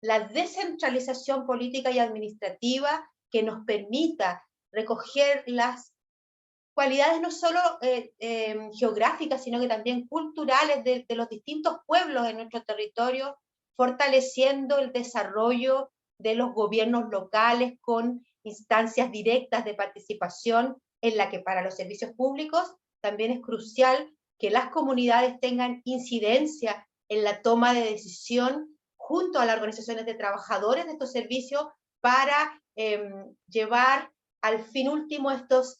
la descentralización política y administrativa que nos permita recoger las cualidades no solo geográficas, sino que también culturales de los distintos pueblos en nuestro territorio, fortaleciendo el desarrollo de los gobiernos locales con instancias directas de participación, en la que para los servicios públicos también es crucial que las comunidades tengan incidencia en la toma de decisión junto a las organizaciones de trabajadores de estos servicios para llevar al fin último estos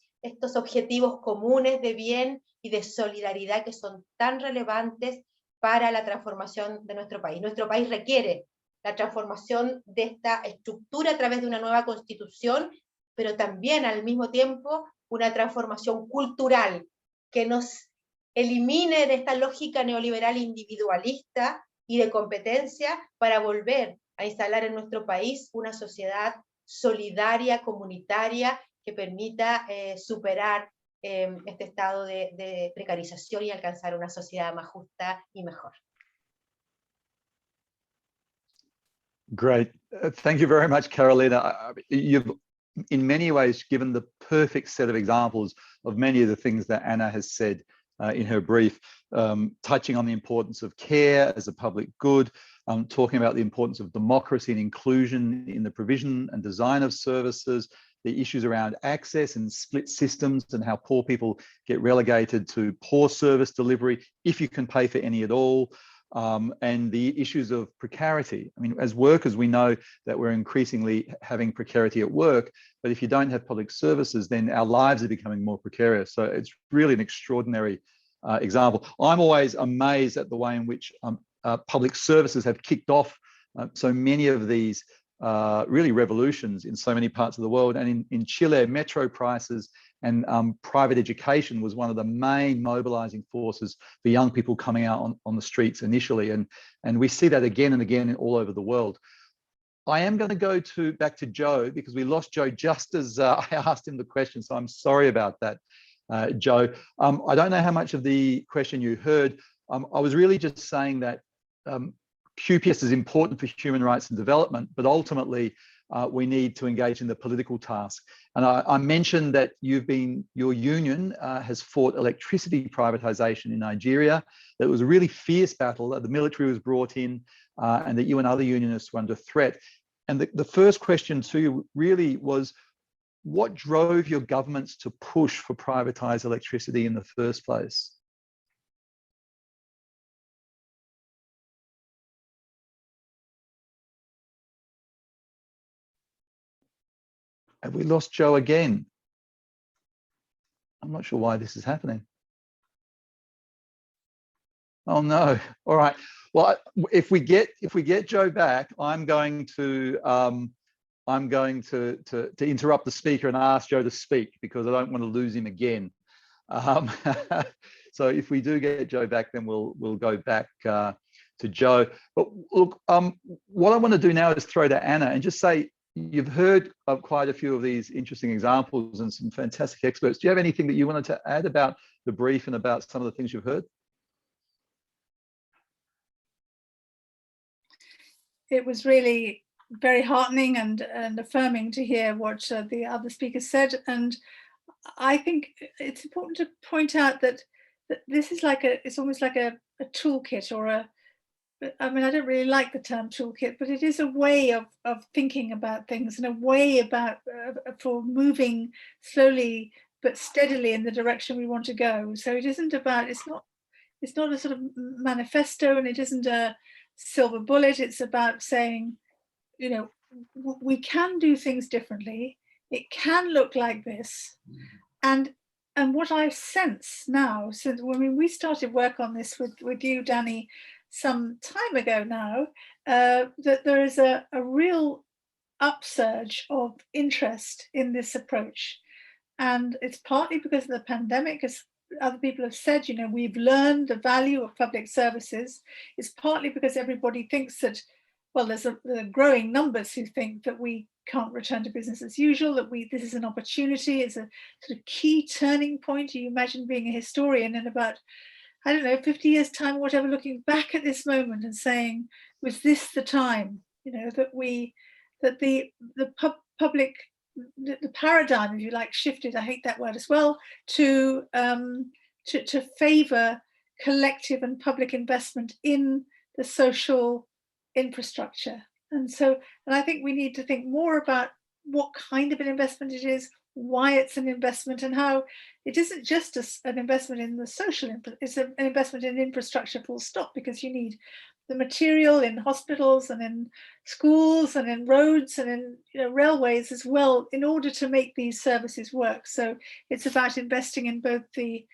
objetivos comunes de bien y de solidaridad que son tan relevantes para la transformación de nuestro país. Nuestro país requiere la transformación de esta estructura a través de una nueva constitución, pero también al mismo tiempo una transformación cultural que nos elimine de esta lógica neoliberal individualista y de competencia para volver a instalar en nuestro país una sociedad solidaria, comunitaria, que permita superar este estado de precarización y alcanzar una sociedad más justa y mejor. Great. Thank you very much, Carolina. You've, in many ways, given the perfect set of examples of many of the things that Anna has said in her brief, touching on the importance of care as a public good, talking about the importance of democracy and inclusion in the provision and design of services, the issues around access and split systems and how poor people get relegated to poor service delivery if you can pay for any at all. And the issues of precarity. I mean, as workers, we know that we're increasingly having precarity at work, but if you don't have public services, then our lives are becoming more precarious. So it's really an extraordinary example. I'm always amazed at the way in which public services have kicked off so many of these really revolutions in so many parts of the world. And in Chile, metro prices and private education was one of the main mobilizing forces for young people coming out on the streets initially. And we see that again and again all over the world. I am going to go back to Joe because we lost Joe just as I asked him the question. So I'm sorry about that, Joe. I don't know how much of the question you heard. I was really just saying that QPS is important for human rights and development, but ultimately we need to engage in the political task. And I mentioned that your union has fought electricity privatization in Nigeria. That was a really fierce battle, that the military was brought in and that you and other unionists were under threat. And the first question to you really was, what drove your governments to push for privatized electricity in the first place? Have we lost Joe again? I'm not sure why this is happening. Oh no! All right. Well, if we get Joe back, I'm going to interrupt the speaker and ask Joe to speak because I don't want to lose him again. So if we do get Joe back, then we'll go back to Joe. But look, what I want to do now is throw to Anna and just say, you've heard quite a few of these interesting examples and some fantastic experts. Do you have anything that you wanted to add about the brief and about some of the things you've heard? It was really very heartening and affirming to hear what the other speakers said. And I think it's important to point out that this is like it's almost like a toolkit or I mean, I don't really like the term toolkit, but it is a way of thinking about things and a way about for moving slowly but steadily in the direction we want to go. So it isn't about, it's not a sort of manifesto, and it isn't a silver bullet. It's about saying, you know, we can do things differently. It can look like this. And what I sense now, since when we started work on this with you, Danny, some time ago now, that there is a real upsurge of interest in this approach. And it's partly because of the pandemic, as other people have said, you know, we've learned the value of public services, is partly because everybody thinks that, well, there are growing numbers who think that we can't return to business as usual, that this is an opportunity, it's a sort of key turning point. You imagine being a historian in about, I don't know, 50 years time or whatever, looking back at this moment and saying, was this the time, you know, that the public, the paradigm, if you like, shifted, I hate that word as well, to favour collective and public investment in the social infrastructure. And I think we need to think more about what kind of an investment it is, why it's an investment, and how it isn't just an investment in the social, it's an investment in infrastructure full stop, because you need the material in hospitals and in schools and in roads and in, you know, railways as well, in order to make these services work. So it's about investing in both the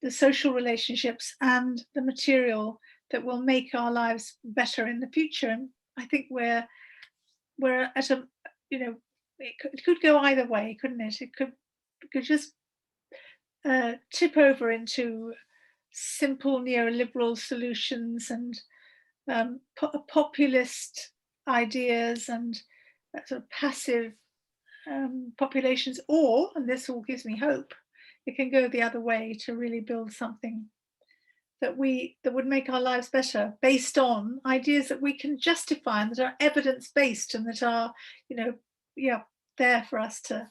social relationships and the material that will make our lives better in the future. And I think we're at a, you know, it could go either way, couldn't it? It could just tip over into simple neoliberal solutions and populist ideas and sort of passive populations, or, and this all gives me hope, it can go the other way to really build something that would make our lives better, based on ideas that we can justify and that are evidence-based and that are, you know, yeah, there for us to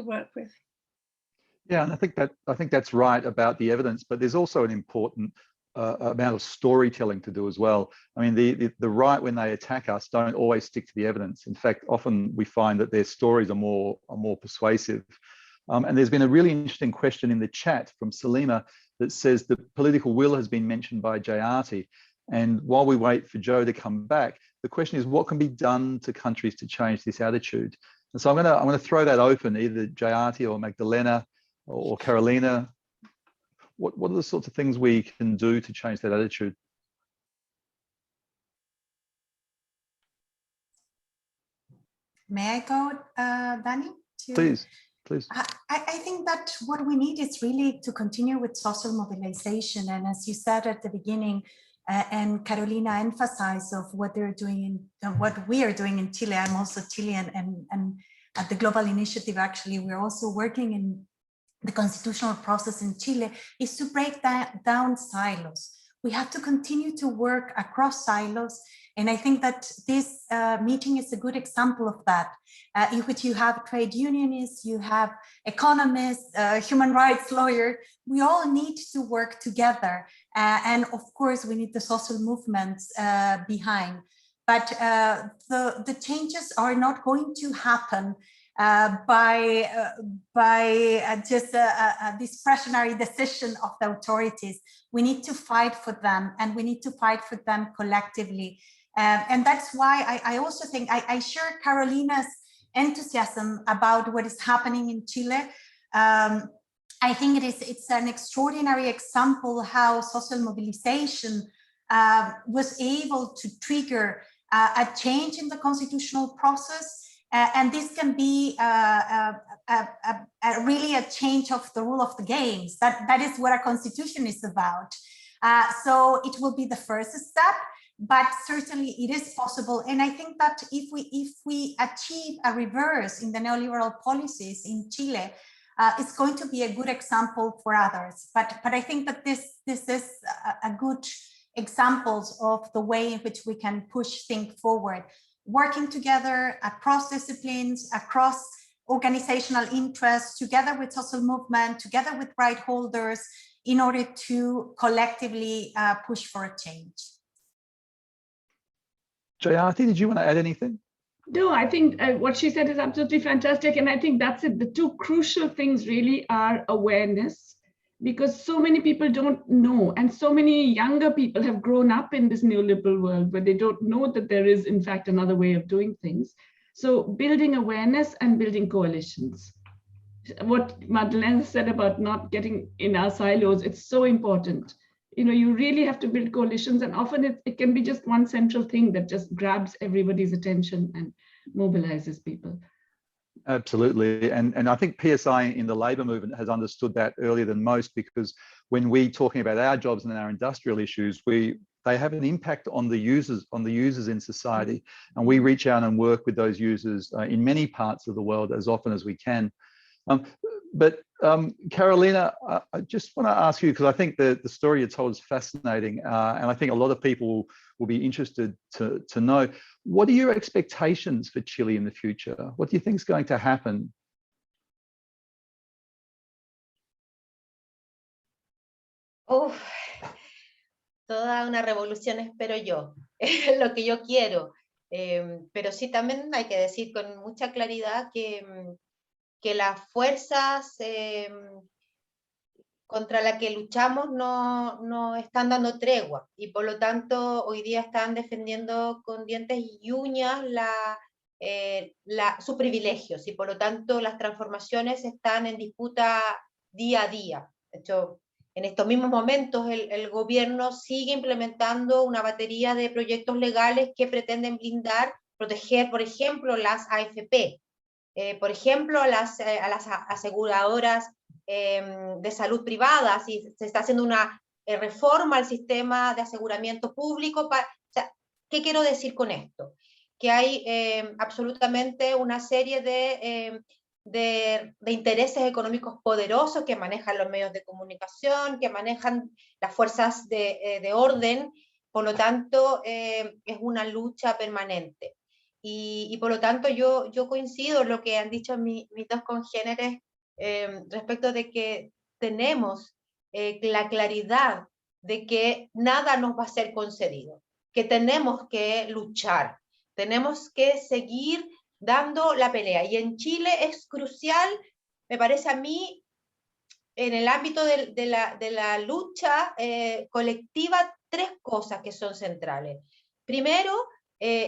work with. Yeah, and I think that's right about the evidence, but there's also an important amount of storytelling to do as well. I mean, the right, when they attack us, don't always stick to the evidence. In fact, often we find that their stories are more persuasive. And there's been a really interesting question in the chat from Salima that says the political will has been mentioned by Jayati. And while we wait for Joe to come back, the question is, what can be done to countries to change this attitude? And so I'm going to throw that open, either Jayati or Magdalena or Carolina. What are the sorts of things we can do to change that attitude? May I go, Danny? Please. I think that what we need is really to continue with social mobilization. And as you said at the beginning, and Carolina emphasized of what they're doing what we are doing in Chile. I'm also Chilean, and at the Global Initiative, actually, we're also working in the constitutional process in Chile, is to break down silos. We have to continue to work across silos. And I think that this meeting is a good example of that, in which you have trade unionists, you have economists, human rights lawyers. We all need to work together. And of course, we need the social movements behind. But the changes are not going to happen by just a discretionary decision of the authorities. We need to fight for them, and we need to fight for them collectively. And that's why I also think I share Carolina's enthusiasm about what is happening in Chile. I think it's an extraordinary example how social mobilization was able to trigger a change in the constitutional process. And this can be really a change of the rule of the games. That is what a constitution is about. So it will be the first step, but certainly it is possible. And I think that if we achieve a reverse in the neoliberal policies in Chile, it's going to be a good example for others. But I think that this is a good examples of the way in which we can push things forward, working together across disciplines, across organizational interests, together with social movement, together with right holders, in order to collectively push for a change. Jayati, did you want to add anything? No, I think what she said is absolutely fantastic. And I think that's it. The two crucial things really are awareness, because so many people don't know, and so many younger people have grown up in this neoliberal world where they don't know that there is, in fact, another way of doing things. So building awareness and building coalitions. What Madeleine said about not getting in our silos, it's so important. You know, you really have to build coalitions, and often it can be just one central thing that just grabs everybody's attention and mobilizes people. Absolutely. And I think PSI in the labour movement has understood that earlier than most, because when we're talking about our jobs and our industrial issues, they have an impact on the users in society. And we reach out and work with those users in many parts of the world as often as we can. But Carolina, I just want to ask you, because I think the story you told is fascinating, and I think a lot of people will be interested to know, what are your expectations for Chile in the future? What do you think is going to happen? Uf, toda una revolución espero yo, lo que yo quiero. Pero sí, también hay que decir con mucha claridad que las fuerzas contra las que luchamos no están dando tregua, y por lo tanto hoy día están defendiendo con dientes y uñas sus privilegios, y por lo tanto las transformaciones están en disputa día a día. De hecho, en estos mismos momentos el gobierno sigue implementando una batería de proyectos legales que pretenden blindar, proteger, por ejemplo, las AFP, por ejemplo, a las aseguradoras de salud privadas, y se está haciendo una reforma al sistema de aseguramiento público. O sea, ¿qué quiero decir con esto? Que hay absolutamente una serie de intereses económicos poderosos que manejan los medios de comunicación, que manejan las fuerzas de orden. Por lo tanto, es una lucha permanente. Y por lo tanto yo coincido en lo que han dicho mis dos congéneres respecto de que tenemos la claridad de que nada nos va a ser concedido, que tenemos que luchar, tenemos que seguir dando la pelea. Y en Chile es crucial, me parece a mí, en el ámbito de la lucha colectiva, tres cosas que son centrales. Primero,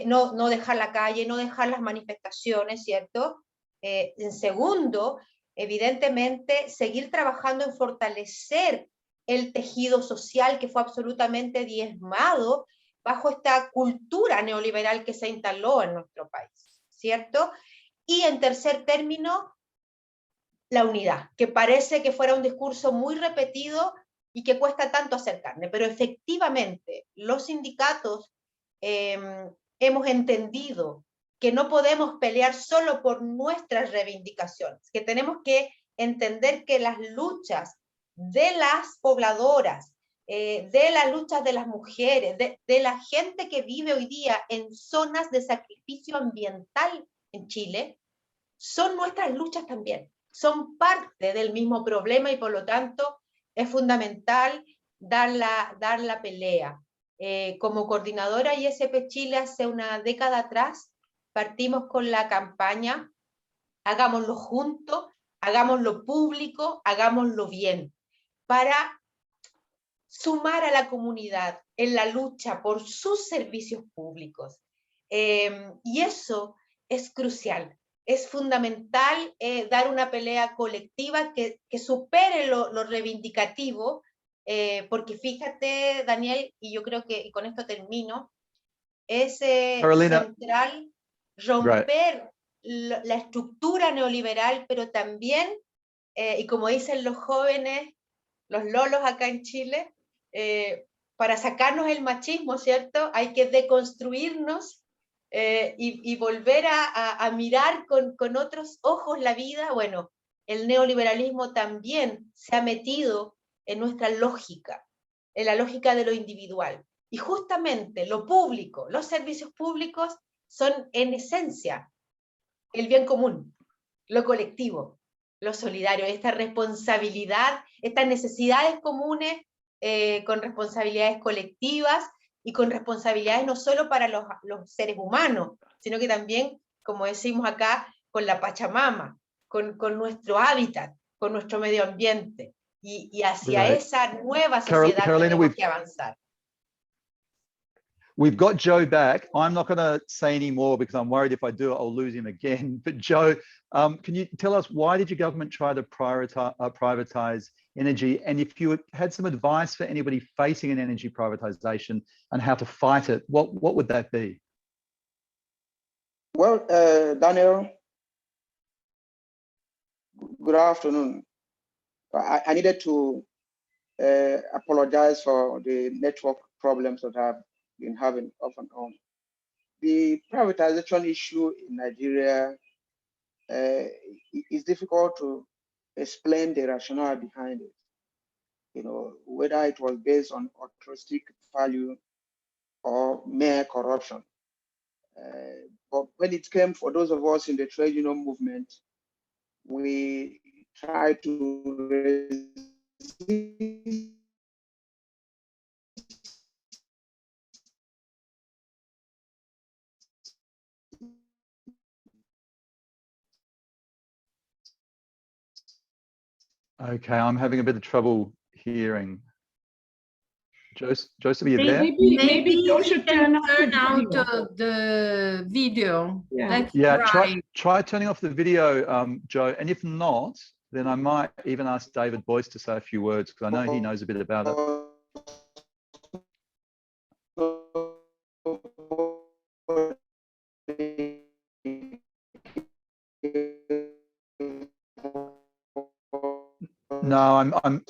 no dejar la calle, no dejar las manifestaciones, ¿cierto? En segundo, evidentemente, seguir trabajando en fortalecer el tejido social que fue absolutamente diezmado bajo esta cultura neoliberal que se instaló en nuestro país, ¿cierto? Y en tercer término, la unidad, que parece que fuera un discurso muy repetido y que cuesta tanto hacer carne, pero efectivamente los sindicatos hemos entendido que no podemos pelear solo por nuestras reivindicaciones, que tenemos que entender que las luchas de las pobladoras, de las luchas de las mujeres, de la gente que vive hoy día en zonas de sacrificio ambiental en Chile, son nuestras luchas también, son parte del mismo problema, y por lo tanto es fundamental dar la pelea. Como coordinadora ISP Chile hace una década atrás, partimos con la campaña hagámoslo juntos, hagámoslo público, hagámoslo bien, para sumar a la comunidad en la lucha por sus servicios públicos. Y eso es crucial. Es fundamental dar una pelea colectiva que supere lo reivindicativo, porque fíjate, Daniel, y yo creo que, y con esto termino, es central romper la estructura neoliberal, pero también, y como dicen los jóvenes, los lolos acá en Chile, para sacarnos el machismo, ¿cierto? Hay que deconstruirnos y volver a mirar con otros ojos la vida. Bueno, el neoliberalismo también se ha metido en nuestra lógica, en la lógica de lo individual. Y justamente lo público, los servicios públicos son en esencia el bien común, lo colectivo, lo solidario, esta responsabilidad, estas necesidades comunes con responsabilidades colectivas y con responsabilidades no solo para los seres humanos, sino que también, como decimos acá, con la Pachamama, con nuestro hábitat, con nuestro medio ambiente, y hacia esa nueva sociedad Carolina, tenemos que avanzar. We've got Joe back. I'm not going to say any more because I'm worried if I do, I'll lose him again. But Joe, can you tell us, why did your government try to privatize energy? And if you had some advice for anybody facing an energy privatization and how to fight it, what would that be? Well, Daniel, Good afternoon. I needed to apologize for the network problems that I've been having off and on. The privatization issue in Nigeria is difficult to explain the rationale behind it. You know, whether it was based on altruistic value or mere corruption. But when it came for those of us in the trade union movement, we tried to resist. Okay, I'm having a bit of trouble hearing. Joseph, are you there? Maybe Joe should turn out the video. Yeah, try turning off the video, Joe. And if not, then I might even ask David Boyce to say a few words, because I know he knows a bit about it. No,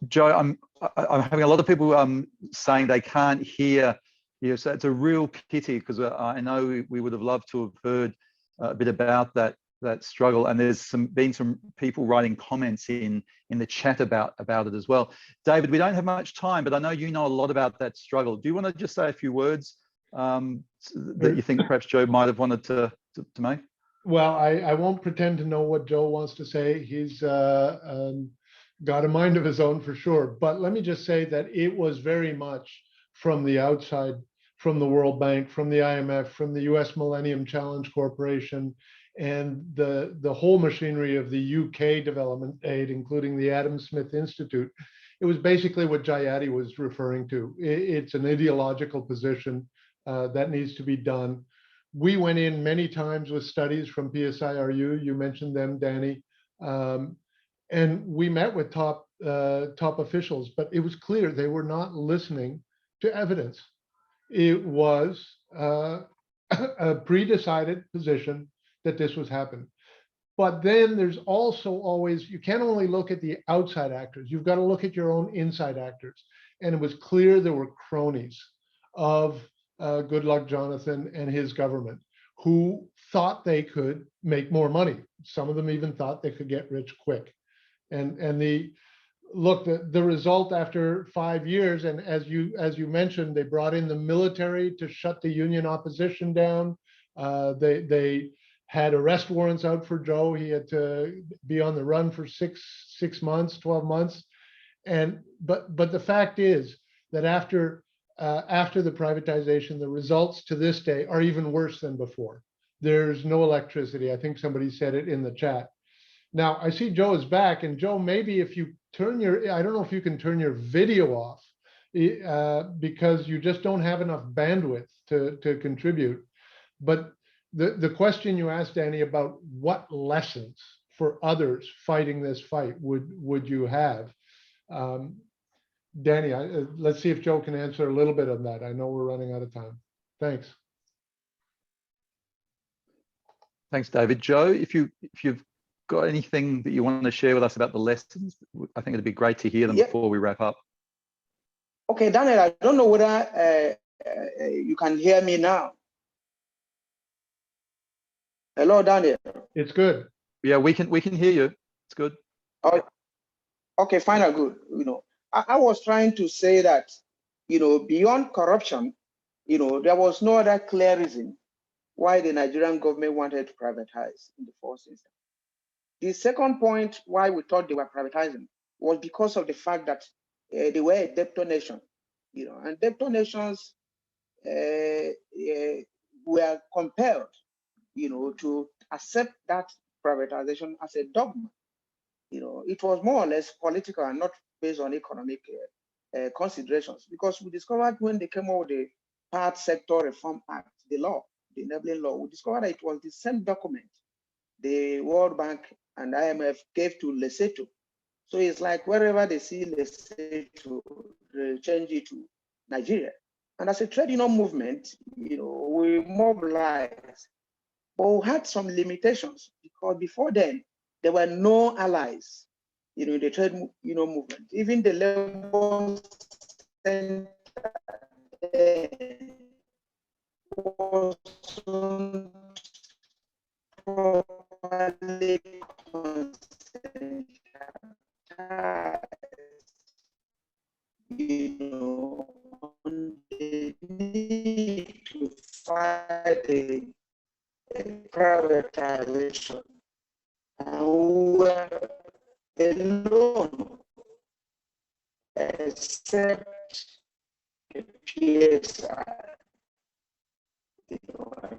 Joe. I'm having a lot of people saying they can't hear you. So it's a real pity, because I know we would have loved to have heard a bit about that struggle. And there's been some people writing comments in the chat about it as well. David, we don't have much time, but I know you know a lot about that struggle. Do you want to just say a few words that you think perhaps Joe might have wanted to make? Well, I won't pretend to know what Joe wants to say. He's got a mind of his own for sure. But let me just say that it was very much from the outside, from the World Bank, from the IMF, from the US Millennium Challenge Corporation, and the whole machinery of the UK development aid, including the Adam Smith Institute. It was basically what Jayati was referring to. It's an ideological position that needs to be done. We went in many times with studies from PSIRU. You mentioned them, Danny. And we met with top officials, but it was clear they were not listening to evidence. It was a pre-decided position that this was happening. But then there's also always, you can't only look at the outside actors, you've got to look at your own inside actors. And it was clear there were cronies of Goodluck Jonathan and his government who thought they could make more money. Some of them even thought they could get rich quick. And the result after 5 years, and as you mentioned, they brought in the military to shut the union opposition down. They had arrest warrants out for Joe. He had to be on the run for 6 months, 12 months. But the fact is that after the privatization, the results to this day are even worse than before. There's no electricity. I think somebody said it in the chat. Now, I see Joe is back, and Joe, maybe if you turn I don't know if you can turn your video off because you just don't have enough bandwidth to contribute. But the question you asked, Danny, about what lessons for others fighting this fight would you have? Danny, let's see if Joe can answer a little bit on that. I know we're running out of time. Thanks. Thanks, David. Joe, if you've got anything that you want to share with us about the lessons, I think it'd be great to hear them before we wrap up. Okay, Daniel, I don't know whether you can hear me now. Hello, Daniel. It's good. Yeah, we can hear you. It's good. Oh, okay, fine and good. You know, I was trying to say that, you know, beyond corruption, you know, there was no other clear reason why the Nigerian government wanted to privatize in the first instance. The second point why we thought they were privatizing was because of the fact that they were a debtor nation, you know, and debtor nations were compelled, you know, to accept that privatization as a dogma. You know, it was more or less political and not based on economic considerations, because we discovered when they came out with the Part Sector Reform Act, the law, the enabling law, we discovered that it was the same document the World Bank and IMF gave to Lesotho. So it's like wherever they see Lesotho, they change it to Nigeria. And as a trade union movement, you know, we mobilized, but we had some limitations because before then, there were no allies, in the trade movement. Even the Labour Center wasn't properly on the need to fight a privatization. And we were alone, except the PSI.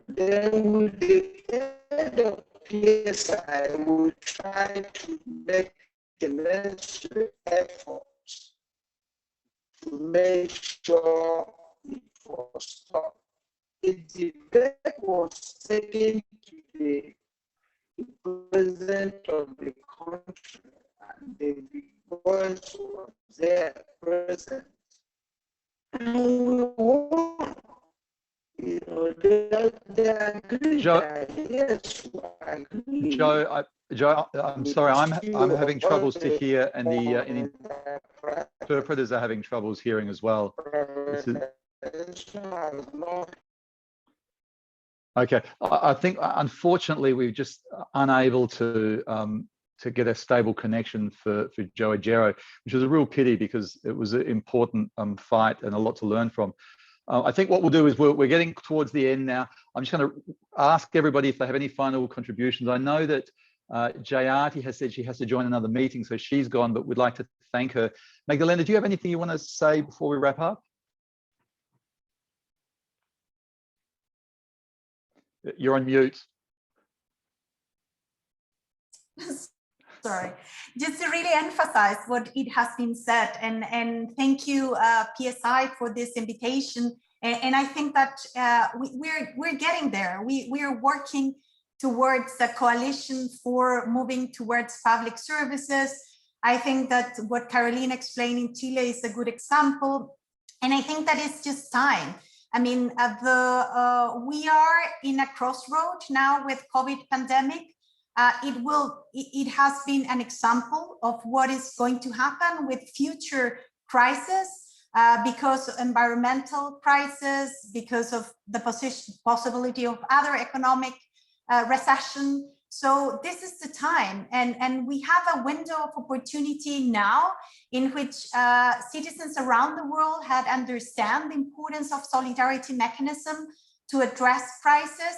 Then with the end of PSI, we try to make the necessary efforts to make sure it was stopped. The debate was taken to the president of the country, and the voice was there present. And we won. They agreed. Joe, yes, I agree. Joe, I'm sorry, I'm having troubles to hear, and the interpreters are having troubles hearing as well. Okay, I think unfortunately we're just unable to get a stable connection for Joe Ajaero, which is a real pity because it was an important fight and a lot to learn from. I think what we'll do is we're getting towards the end now. I'm just going to ask everybody if they have any final contributions. I know that Jayati has said she has to join another meeting, so she's gone, but we'd like to thank her. Magdalena, do you have anything you want to say before we wrap up? You're on mute. Sorry, just to really emphasize what it has been said, and thank you PSI for this invitation. And I think that we're getting there. We're working towards a coalition for moving towards public services. I think that what Caroline explained in Chile is a good example, and I think that it's just time. I mean, we are in a crossroad now with COVID pandemic. It has been an example of what is going to happen with future crises, because of environmental crisis, because of the possibility of other economic recession. So this is the time, and we have a window of opportunity now in which citizens around the world had understand the importance of solidarity mechanism to address crisis.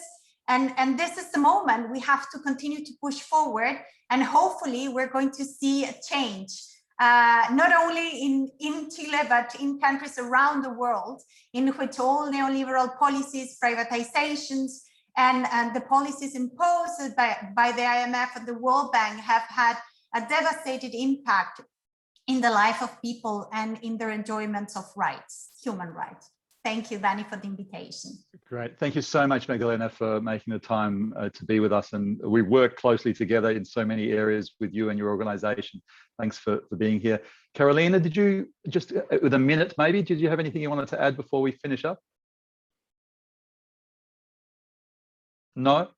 And this is the moment we have to continue to push forward, and hopefully we're going to see a change, not only in Chile, but in countries around the world, in which all neoliberal policies, privatizations, and the policies imposed by the IMF and the World Bank have had a devastating impact in the life of people and in their enjoyment of rights, human rights. Thank you, Danny, for the invitation. Great. Thank you so much, Magdalena, for making the time to be with us. And we work closely together in so many areas with you and your organization. Thanks for being here. Carolina, did you just, with a minute maybe, did you have anything you wanted to add before we finish up? No?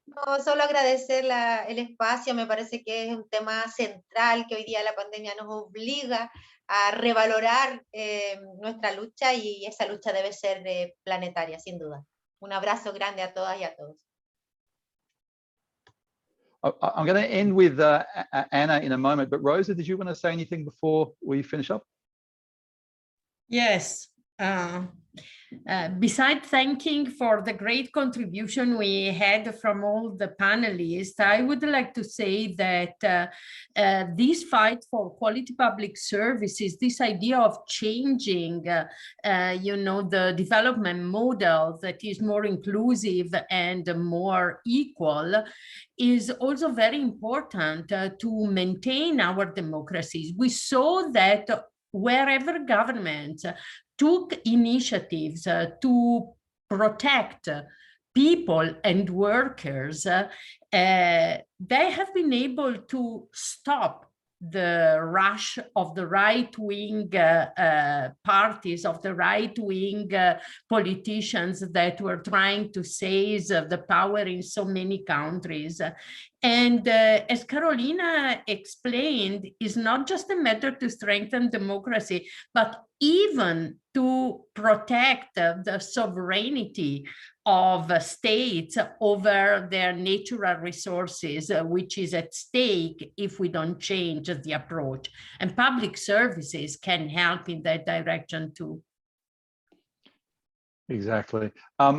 No, solo agradecer el espacio. Me parece que es un tema central que hoy día la pandemia nos obliga a revalorar nuestra lucha, y esa lucha debe ser planetaria, sin duda. Un abrazo grande a todas y a todos. I'm going to end with Anna in a moment, but Rosa, did you want to say anything before we finish up? Yes. Besides thanking for the great contribution we had from all the panelists, I would like to say that this fight for quality public services, this idea of changing, the development model that is more inclusive and more equal, is also very important to maintain our democracies. We saw that wherever governments took initiatives to protect people and workers, they have been able to stop the rush of the right-wing parties, of the right-wing politicians that were trying to seize the power in so many countries. And as Carolina explained, it's not just a matter to strengthen democracy, but even to protect the sovereignty of states over their natural resources, which is at stake if we don't change the approach. And public services can help in that direction too. Exactly.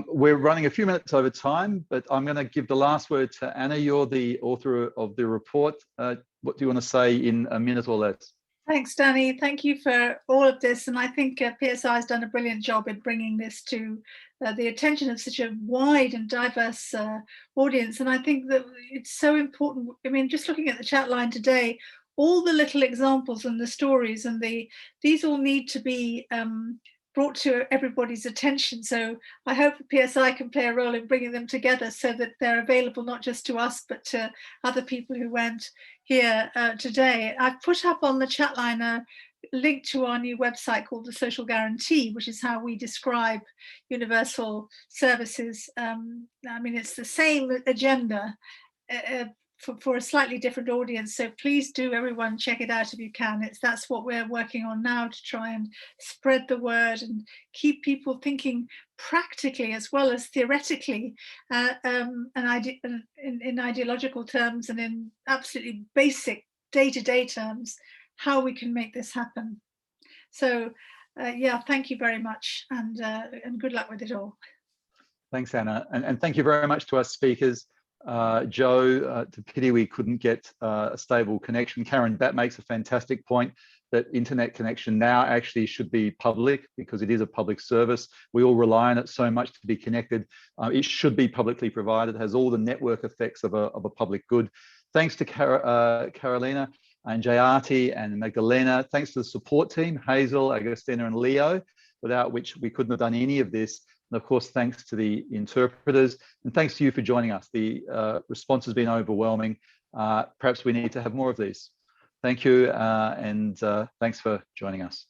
We're running a few minutes over time, but I'm going to give the last word to Anna. You're the author of the report. What do you want to say in a minute or less? Thanks, Danny. Thank you for all of this. And I think PSI has done a brilliant job in bringing this to the attention of such a wide and diverse audience. And I think that it's so important. I mean, just looking at the chat line today, all the little examples and the stories and these all need to be brought to everybody's attention. So I hope PSI can play a role in bringing them together so that they're available not just to us, but to other people who weren't here today. I've put up on the chat line a link to our new website called The Social Guarantee, which is how we describe universal services. I mean, it's the same agenda for a slightly different audience. So please do, everyone, check it out if you can. That's what we're working on now, to try and spread the word and keep people thinking practically as well as theoretically, and in ideological terms and in absolutely basic day-to-day terms, how we can make this happen. So yeah, thank you very much, and good luck with it all. Thanks, Anna, and thank you very much to our speakers. Joe, to pity we couldn't get a stable connection. Karen, that makes a fantastic point, that internet connection now actually should be public because it is a public service. We all rely on it so much to be connected. It should be publicly provided. It has all the network effects of a public good. Thanks to Carolina and Jayati and Magdalena. Thanks to the support team, Hazel, Agostina and Leo, without which we couldn't have done any of this. And of course, thanks to the interpreters, and thanks to you for joining us. The response has been overwhelming. Perhaps we need to have more of these. Thank you, and thanks for joining us.